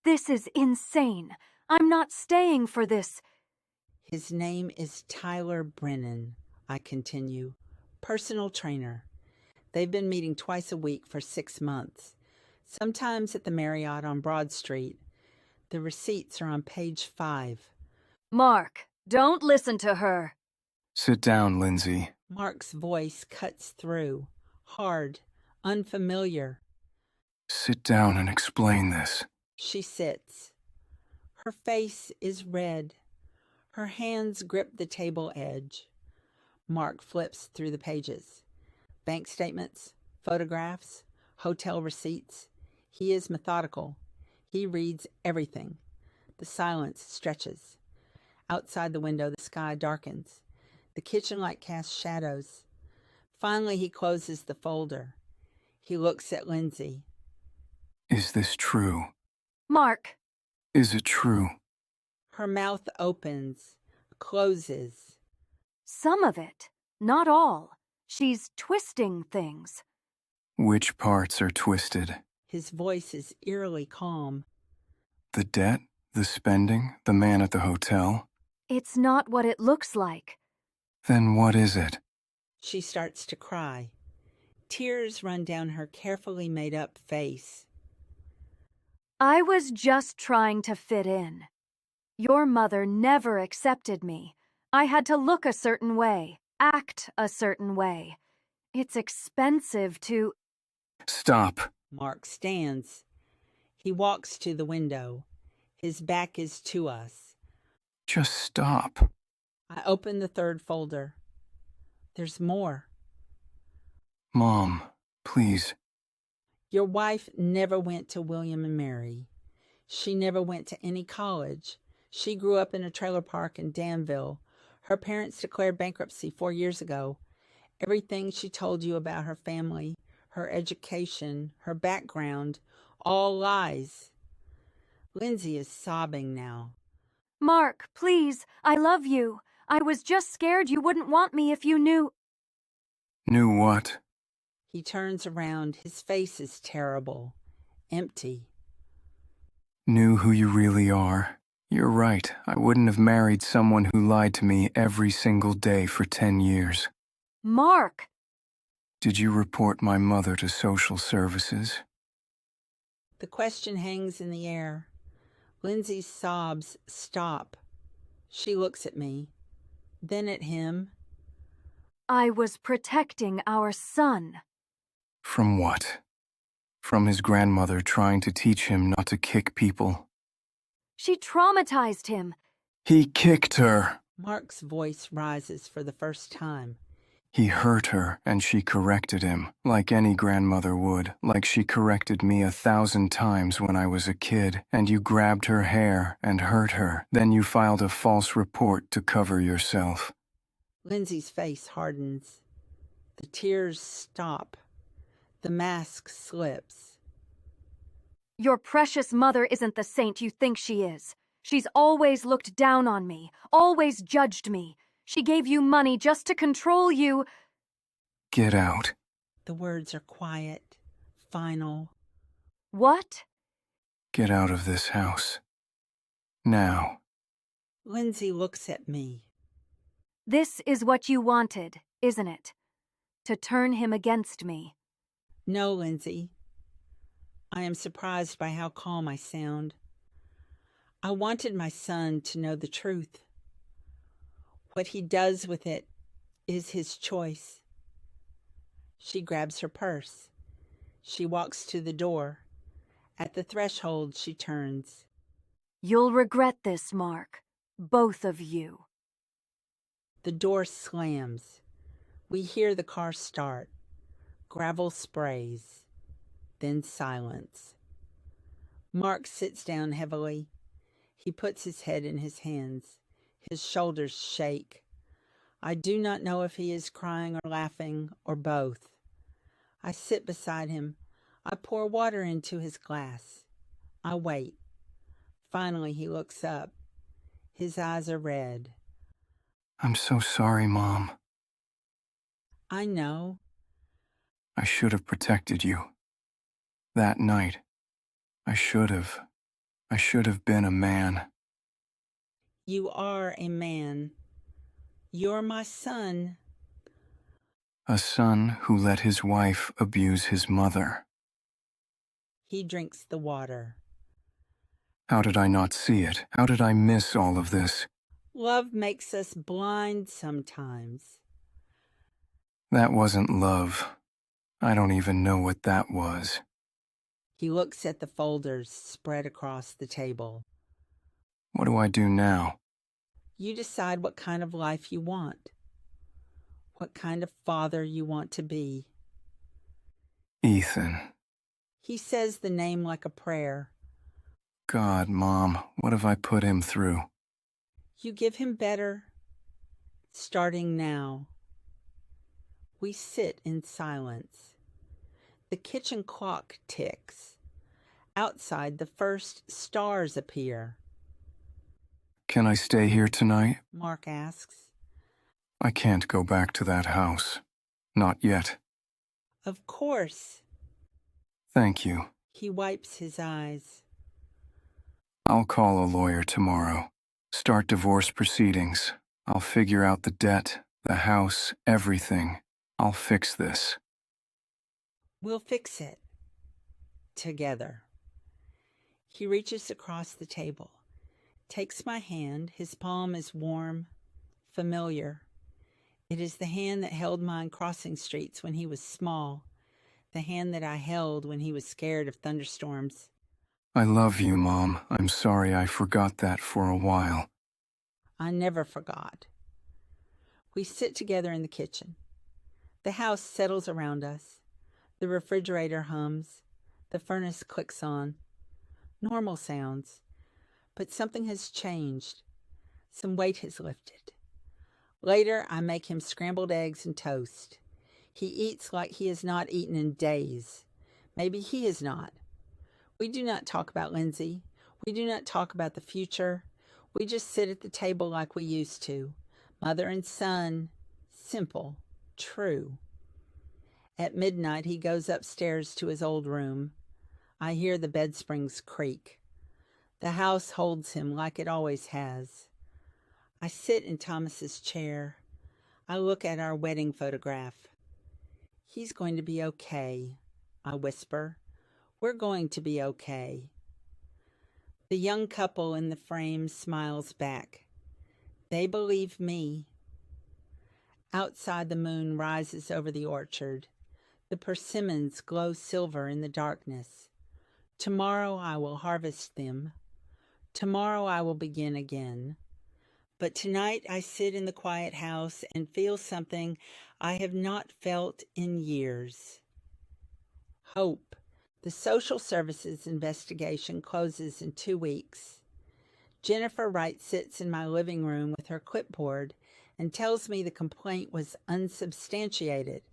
This is insane. I'm not staying for this. His name is Tyler Brennan, I continue. Personal trainer. They've been meeting twice a week for 6 months. Sometimes at the Marriott on Broad Street. The receipts are on page 5. Mark, don't listen to her. Sit down, Lindsay. Mark's voice cuts through. Hard. Unfamiliar. Sit down and explain this. She sits. Her face is red. Her hands grip the table edge. Mark flips through the pages. Bank statements, photographs, hotel receipts. He is methodical. He reads everything. The silence stretches. Outside the window, the sky darkens. The kitchen light casts shadows. Finally, he closes the folder. He looks at Lindsay. Is this true? Mark. Is it true? Her mouth opens, closes. Some of it, not all. She's twisting things. Which parts are twisted? His voice is eerily calm. The debt, the spending, the man at the hotel? It's not what it looks like. Then what is it? She starts to cry. Tears run down her carefully made-up face. I was just trying to fit in. Your mother never accepted me. I had to look a certain way, act a certain way. It's expensive to... Stop. Mark stands. He walks to the window. His back is to us. Just stop. I open the third folder. There's more. Mom, please. Your wife never went to William and Mary. She never went to any college. She grew up in a trailer park in Danville. Her parents declared bankruptcy 4 years ago. Everything she told you about her family, her education, her background, all lies. Lindsay is sobbing now. Mark, please, I love you. I was just scared you wouldn't want me if you knew. Knew what? He turns around. His face is terrible, empty. Knew who you really are. You're right. I wouldn't have married someone who lied to me every single day for 10 years. Mark! Did you report my mother to social services? The question hangs in the air. Lindsay's sobs stop. She looks at me, then at him. I was protecting our son. From what? From his grandmother trying to teach him not to kick people. She traumatized him. He kicked her. Mark's voice rises for the first time. He hurt her, and she corrected him, like any grandmother would, like she corrected me 1,000 times when I was a kid, and you grabbed her hair and hurt her. Then you filed a false report to cover yourself. Lindsay's face hardens. The tears stop. The mask slips. Your precious mother isn't the saint you think she is. She's always looked down on me, always judged me. She gave you money just to control you. Get out. The words are quiet, final. What? Get out of this house. Now. Lindsay looks at me. This is what you wanted, isn't it? To turn him against me. No, Lindsay. I am surprised by how calm I sound. I wanted my son to know the truth. What he does with it is his choice. She grabs her purse. She walks to the door. At the threshold, she turns. You'll regret this, Mark. Both of you. The door slams. We hear the car start. Gravel sprays. Then silence. Mark sits down heavily. He puts his head in his hands. His shoulders shake. I do not know if he is crying or laughing or both. I sit beside him. I pour water into his glass. I wait. Finally, he looks up. His eyes are red. I'm so sorry, Mom. I know. I should have protected you. That night, I should have been a man. You are a man. You're my son. A son who let his wife abuse his mother. He drinks the water. How did I not see it? How did I miss all of this? Love makes us blind sometimes. That wasn't love. I don't even know what that was. He looks at the folders spread across the table. What do I do now? You decide what kind of life you want. What kind of father you want to be. Ethan. He says the name like a prayer. God, Mom, what have I put him through? You give him better, starting now. We sit in silence. The kitchen clock ticks. Outside, the first stars appear. Can I stay here tonight? Mark asks. I can't go back to that house. Not yet. Of course. Thank you. He wipes his eyes. I'll call a lawyer tomorrow. Start divorce proceedings. I'll figure out the debt, the house, everything. I'll fix this. We'll fix it. Together. He reaches across the table, takes my hand. His palm is warm, familiar. It is the hand that held mine crossing streets when he was small, the hand that I held when he was scared of thunderstorms. I love you, Mom. I'm sorry I forgot that for a while. I never forgot. We sit together in the kitchen. The house settles around us. The refrigerator hums. The furnace clicks on. Normal sounds. But something has changed. Some weight has lifted. Later, I make him scrambled eggs and toast. He eats like he has not eaten in days. Maybe he has not. We do not talk about Lindsay. We do not talk about the future. We just sit at the table like we used to, mother and son, simple, true. At midnight, he goes upstairs to his old room. I hear the bed springs creak. The house holds him like it always has. I sit in Thomas's chair. I look at our wedding photograph. He's going to be okay, I whisper. We're going to be okay. The young couple in the frame smiles back. They believe me. Outside, the moon rises over the orchard. The persimmons glow silver in the darkness. Tomorrow I will harvest them. Tomorrow I will begin again. But tonight I sit in the quiet house and feel something I have not felt in years. Hope. The social services investigation closes in 2 weeks. Jennifer Wright sits in my living room with her clipboard and tells me the complaint was unsubstantiated.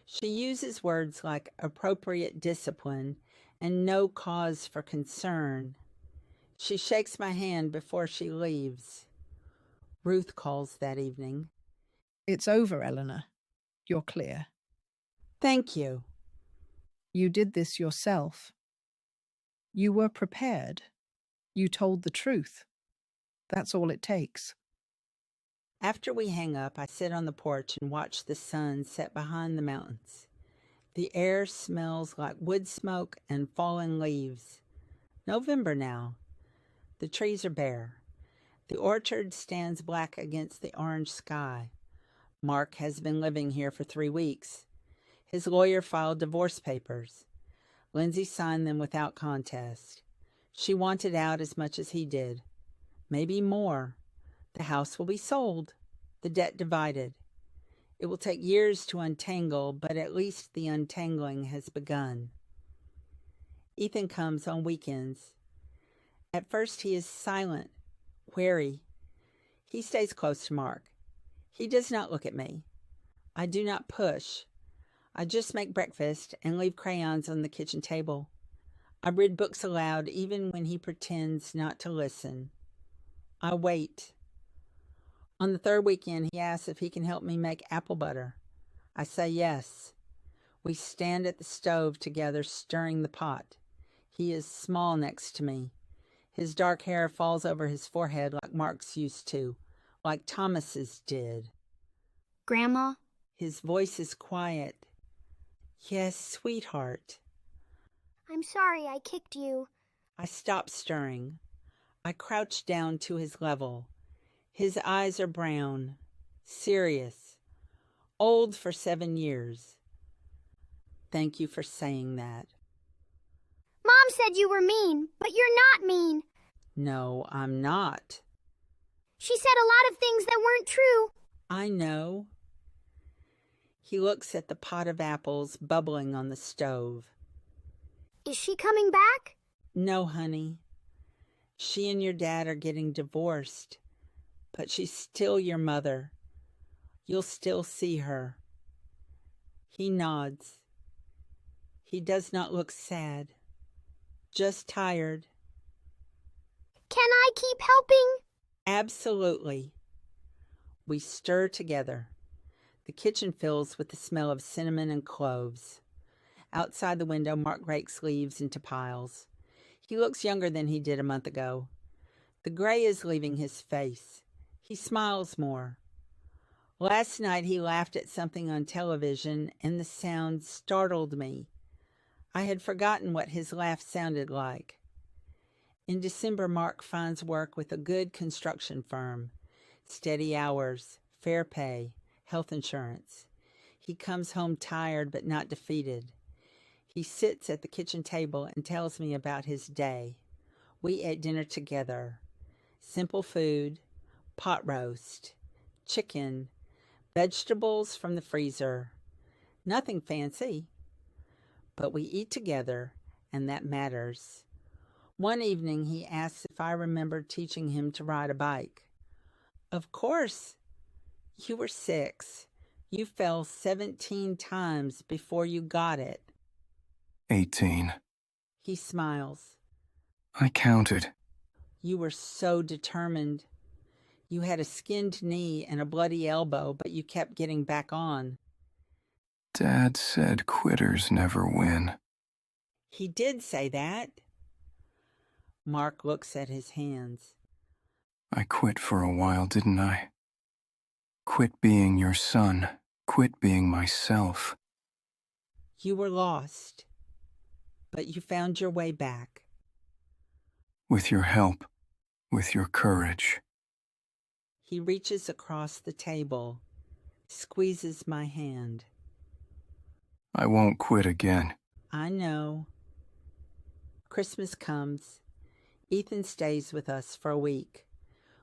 She uses words like appropriate discipline and no cause for concern. She shakes my hand before she leaves. Ruth calls that evening. It's over, Eleanor. You're clear. Thank you. You did this yourself. You were prepared. You told the truth. That's all it takes. After we hang up, I sit on the porch and watch the sun set behind the mountains. The air smells like wood smoke and fallen leaves. November now. The trees are bare. The orchard stands black against the orange sky. Mark has been living here for 3 weeks. His lawyer filed divorce papers. Lindsay signed them without contest. She wanted out as much as he did. Maybe more. The house will be sold. The debt divided. It will take years to untangle, but at least the untangling has begun. Ethan comes on weekends. At first he is silent, wary. He stays close to Mark. He does not look at me. I do not push. I just make breakfast and leave crayons on the kitchen table. I read books aloud even when he pretends not to listen. I wait. On the 3rd weekend, he asks if he can help me make apple butter. I say yes. We stand at the stove together, stirring the pot. He is small next to me. His dark hair falls over his forehead like Mark's used to, like Thomas's did. Grandma? His voice is quiet. Yes, sweetheart. I'm sorry I kicked you. I stop stirring. I crouch down to his level. His eyes are brown, serious, old for 7 years. Thank you for saying that. Mom said you were mean, but you're not mean. No, I'm not. She said a lot of things that weren't true. I know. He looks at the pot of apples bubbling on the stove. Is she coming back? No, honey. She and your dad are getting divorced. But she's still your mother. You'll still see her. He nods. He does not look sad, just tired. Can I keep helping? Absolutely. We stir together. The kitchen fills with the smell of cinnamon and cloves. Outside the window, Mark rakes leaves into piles. He looks younger than he did a month ago. The gray is leaving his face. He smiles more. Last night he laughed at something on television, and the sound startled me. I had forgotten what his laugh sounded like. In December, Mark finds work with a good construction firm. Steady hours, fair pay, health insurance. He comes home tired but not defeated. He sits at the kitchen table and tells me about his day. We ate dinner together. Simple food. Pot roast, chicken, vegetables from the freezer. Nothing fancy. But we eat together, and that matters. One evening he asks if I remember teaching him to ride a bike. Of course. You were 6. You fell 17 times before you got it. 18. He smiles. I counted. You were so determined. You had a skinned knee and a bloody elbow, but you kept getting back on. Dad said quitters never win. He did say that. Mark looks at his hands. I quit for a while, didn't I? Quit being your son. Quit being myself. You were lost, but you found your way back. With your help, with your courage. He reaches across the table, squeezes my hand. I won't quit again. I know. Christmas comes. Ethan stays with us for a week.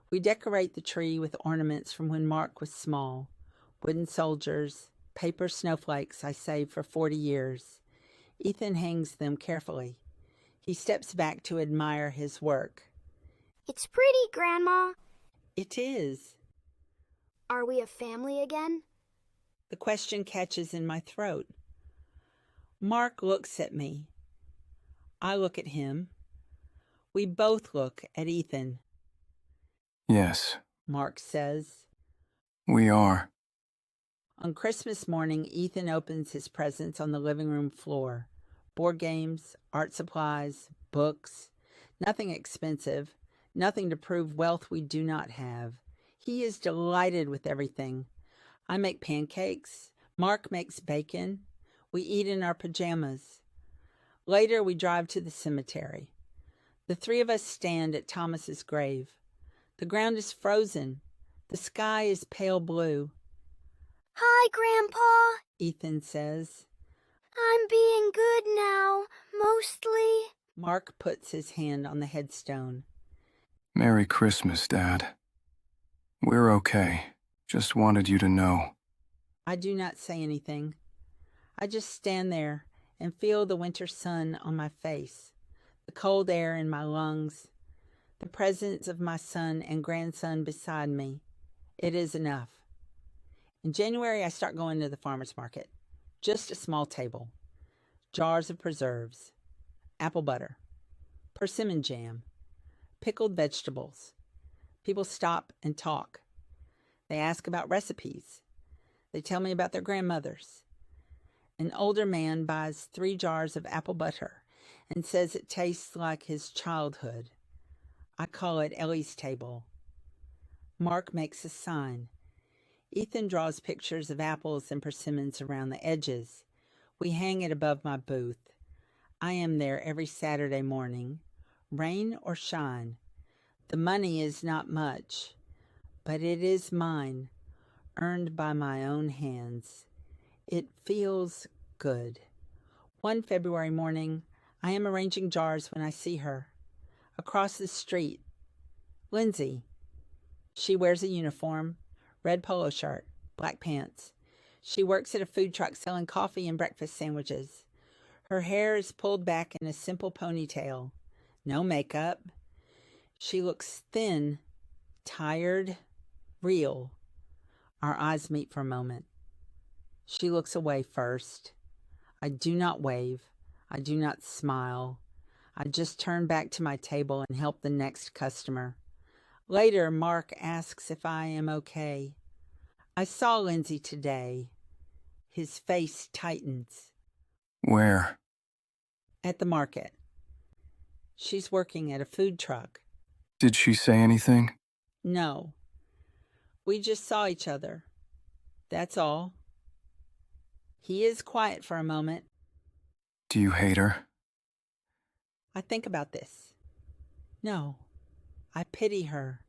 We decorate the tree with ornaments from when Mark was small. Wooden soldiers, paper snowflakes I saved for 40 years. Ethan hangs them carefully. He steps back to admire his work. It's pretty, Grandma. It is. Are we a family again? The question catches in my throat. Mark looks at me. I look at him. We both look at Ethan. Yes, Mark says. we are. On Christmas morning, Ethan opens his presents on the living room floor. Board games, art supplies, books. Nothing expensive. Nothing to prove wealth we do not have. He is delighted with everything. I make pancakes. Mark makes bacon. We eat in our pajamas. Later, we drive to the cemetery. The three of us stand at Thomas's grave. The ground is frozen. The sky is pale blue. Hi, Grandpa. Ethan says. I'm being good now, mostly. Mark puts his hand on the headstone. Merry Christmas, Dad. We're okay. Just wanted you to know. I do not say anything. I just stand there and feel the winter sun on my face, the cold air in my lungs, the presence of my son and grandson beside me. It is enough. In January, I start going to the farmer's market. Just a small table. Jars of preserves, apple butter, persimmon jam, pickled vegetables. People stop and talk. They ask about recipes. They tell me about their grandmothers. An older man buys 3 jars of apple butter and says it tastes like his childhood. I call it Ellie's table. Mark makes a sign. Ethan draws pictures of apples and persimmons around the edges. We hang it above my booth. I am there every Saturday morning, rain or shine. The money is not much, but it is mine, earned by my own hands. It feels good. One February morning, I am arranging jars when I see her. Across the street, Lindsay. She wears a uniform, red polo shirt, black pants. She works at a food truck selling coffee and breakfast sandwiches. Her hair is pulled back in a simple ponytail. No makeup. She looks thin, tired, real. Our eyes meet for a moment. She looks away first. I do not wave. I do not smile. I just turn back to my table and help the next customer. Later, Mark asks if I am okay. I saw Lindsay today. His face tightens. Where? At the market. She's working at a food truck. Did she say anything? No. We just saw each other. That's all. He is quiet for a moment. Do you hate her? I think about this. No. I pity her.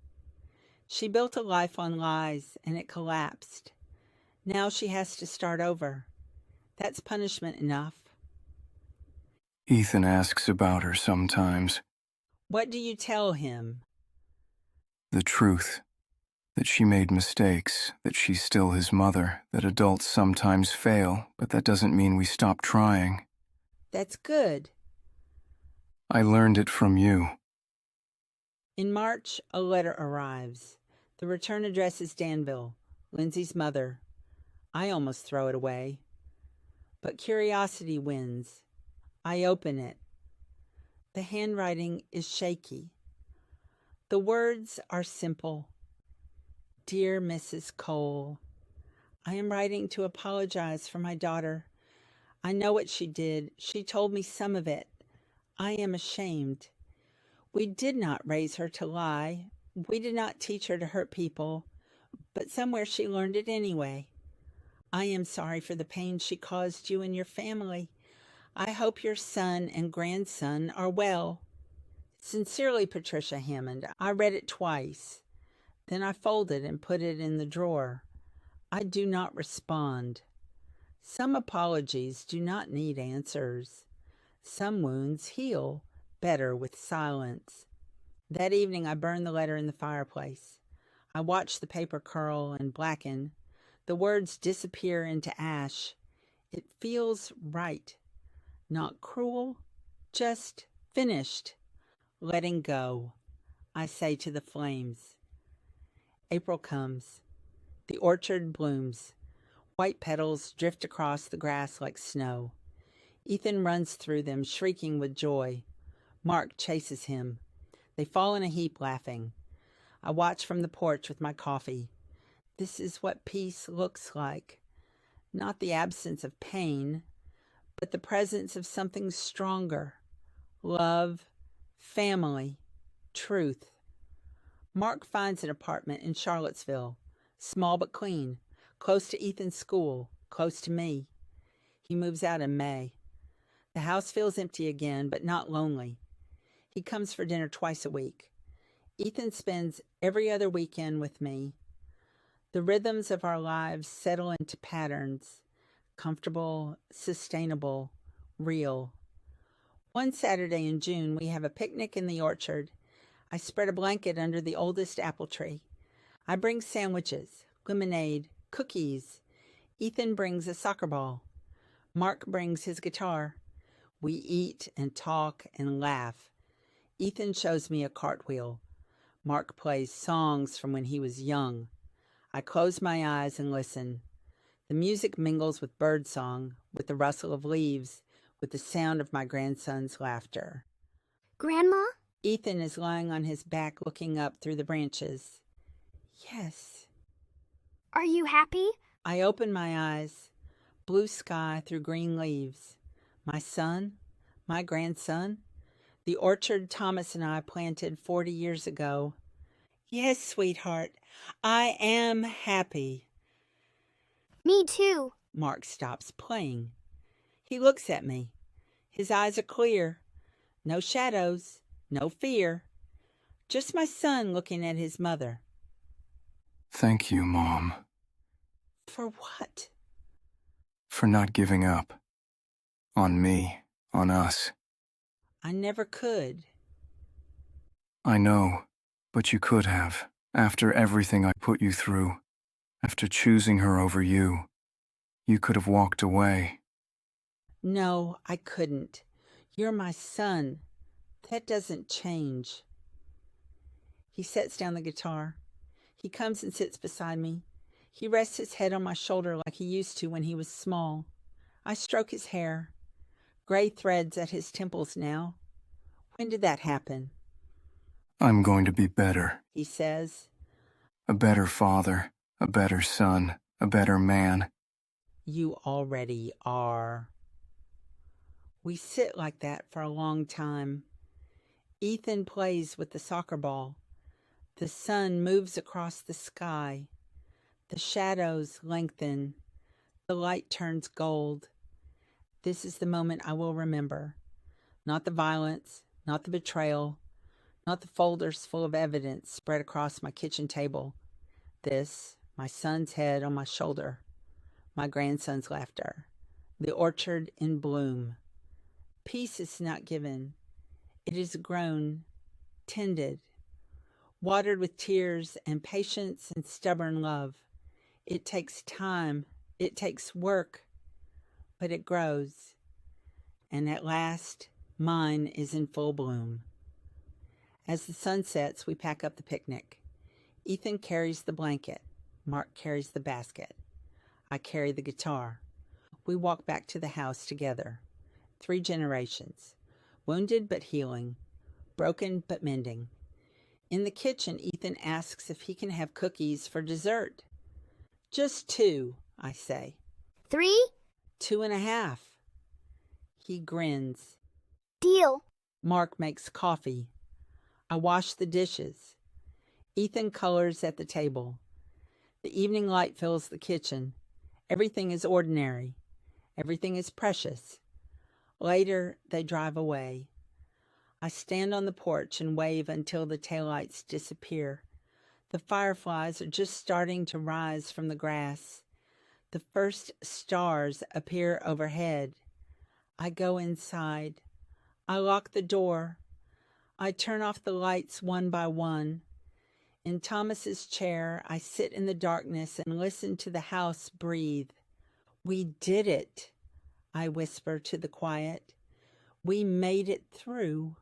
She built a life on lies and it collapsed. Now she has to start over. That's punishment enough. Ethan asks about her sometimes. What do you tell him? The truth. That she made mistakes, that she's still his mother, that adults sometimes fail, but that doesn't mean we stop trying. That's good. I learned it from you. In March, a letter arrives. The return address is Danville, Lindsay's mother. I almost throw it away. But curiosity wins. I open it. The handwriting is shaky. The words are simple. Dear Mrs. Cole, I am writing to apologize for my daughter. I know what she did. She told me some of it. I am ashamed. We did not raise her to lie. We did not teach her to hurt people, but somewhere she learned it anyway. I am sorry for the pain she caused you and your family. I hope your son and grandson are well. Sincerely, Patricia Hammond. I read it twice. Then I folded and put it in the drawer. I do not respond. Some apologies do not need answers. Some wounds heal better with silence. That evening I burned the letter in the fireplace. I watched the paper curl and blacken. The words disappear into ash. It feels right. Not cruel, just finished. Letting go, I say to the flames. April comes. The orchard blooms. White petals drift across the grass like snow. Ethan runs through them, shrieking with joy. Mark chases him. They fall in a heap, laughing. I watch from the porch with my coffee. This is what peace looks like. Not the absence of pain, but the presence of something stronger. Love, family, truth. Mark finds an apartment in Charlottesville, small but clean, close to Ethan's school, close to me. He moves out in May. The house feels empty again, but not lonely. He comes for dinner twice a week. Ethan spends every other weekend with me. The rhythms of our lives settle into patterns, comfortable, sustainable, real. One Saturday in June, we have a picnic in the orchard. I spread a blanket under the oldest apple tree. I bring sandwiches, lemonade, cookies. Ethan brings a soccer ball. Mark brings his guitar. We eat and talk and laugh. Ethan shows me a cartwheel. Mark plays songs from when he was young. I close my eyes and listen. The music mingles with birdsong, with the rustle of leaves, with the sound of my grandson's laughter. Grandma? Ethan is lying on his back looking up through the branches. Yes. Are you happy? I open my eyes. Blue sky through green leaves. My son, my grandson, the orchard Thomas and I planted 40 years ago. Yes, sweetheart, I am happy. Me too. Mark stops playing. He looks at me. His eyes are clear. No shadows, no fear. Just my son looking at his mother. Thank you, Mom. For what? For not giving up. On me, on us. I never could. I know, but you could have, after everything I put you through. After choosing her over you. You could have walked away. No, I couldn't. You're my son. That doesn't change. He sets down the guitar. He comes and sits beside me. He rests his head on my shoulder like he used to when he was small. I stroke his hair. Gray threads at his temples now. When did that happen? I'm going to be better, He says. a better father, a better son, a better man. You already are. We sit like that for a long time. Ethan plays with the soccer ball. The sun moves across the sky. The shadows lengthen. The light turns gold. This is the moment I will remember. Not the violence, not the betrayal, not the folders full of evidence spread across my kitchen table. This, my son's head on my shoulder, my grandson's laughter, the orchard in bloom. Peace is not given. It is grown, tended, watered with tears and patience and stubborn love. It takes time, it takes work, but it grows. And at last, mine is in full bloom. As the sun sets, we pack up the picnic. Ethan carries the blanket. Mark carries the basket. I carry the guitar. We walk back to the house together. 3 generations. Wounded but healing. Broken but mending. In the kitchen, Ethan asks if he can have cookies for dessert. Just 2, I say. 3? 2.5. He grins. Deal. Mark makes coffee. I wash the dishes. Ethan colors at the table. The evening light fills the kitchen. Everything is ordinary. Everything is precious. Later, they drive away. I stand on the porch and wave until the taillights disappear. The fireflies are just starting to rise from the grass. The first stars appear overhead. I go inside. I lock the door. I turn off the lights one by one. In Thomas's chair, I sit in the darkness and listen to the house breathe. We did it, I whisper to the quiet. We made it through.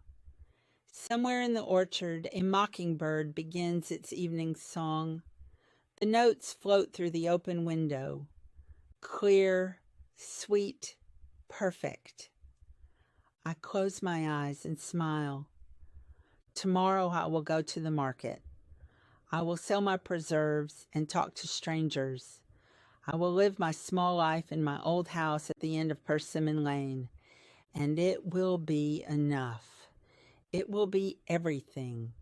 Somewhere in the orchard, a mockingbird begins its evening song. The notes float through the open window. Clear, sweet, perfect. I close my eyes and smile. Tomorrow I will go to the market. I will sell my preserves and talk to strangers. I will live my small life in my old house at the end of Persimmon Lane, and it will be enough. It will be everything.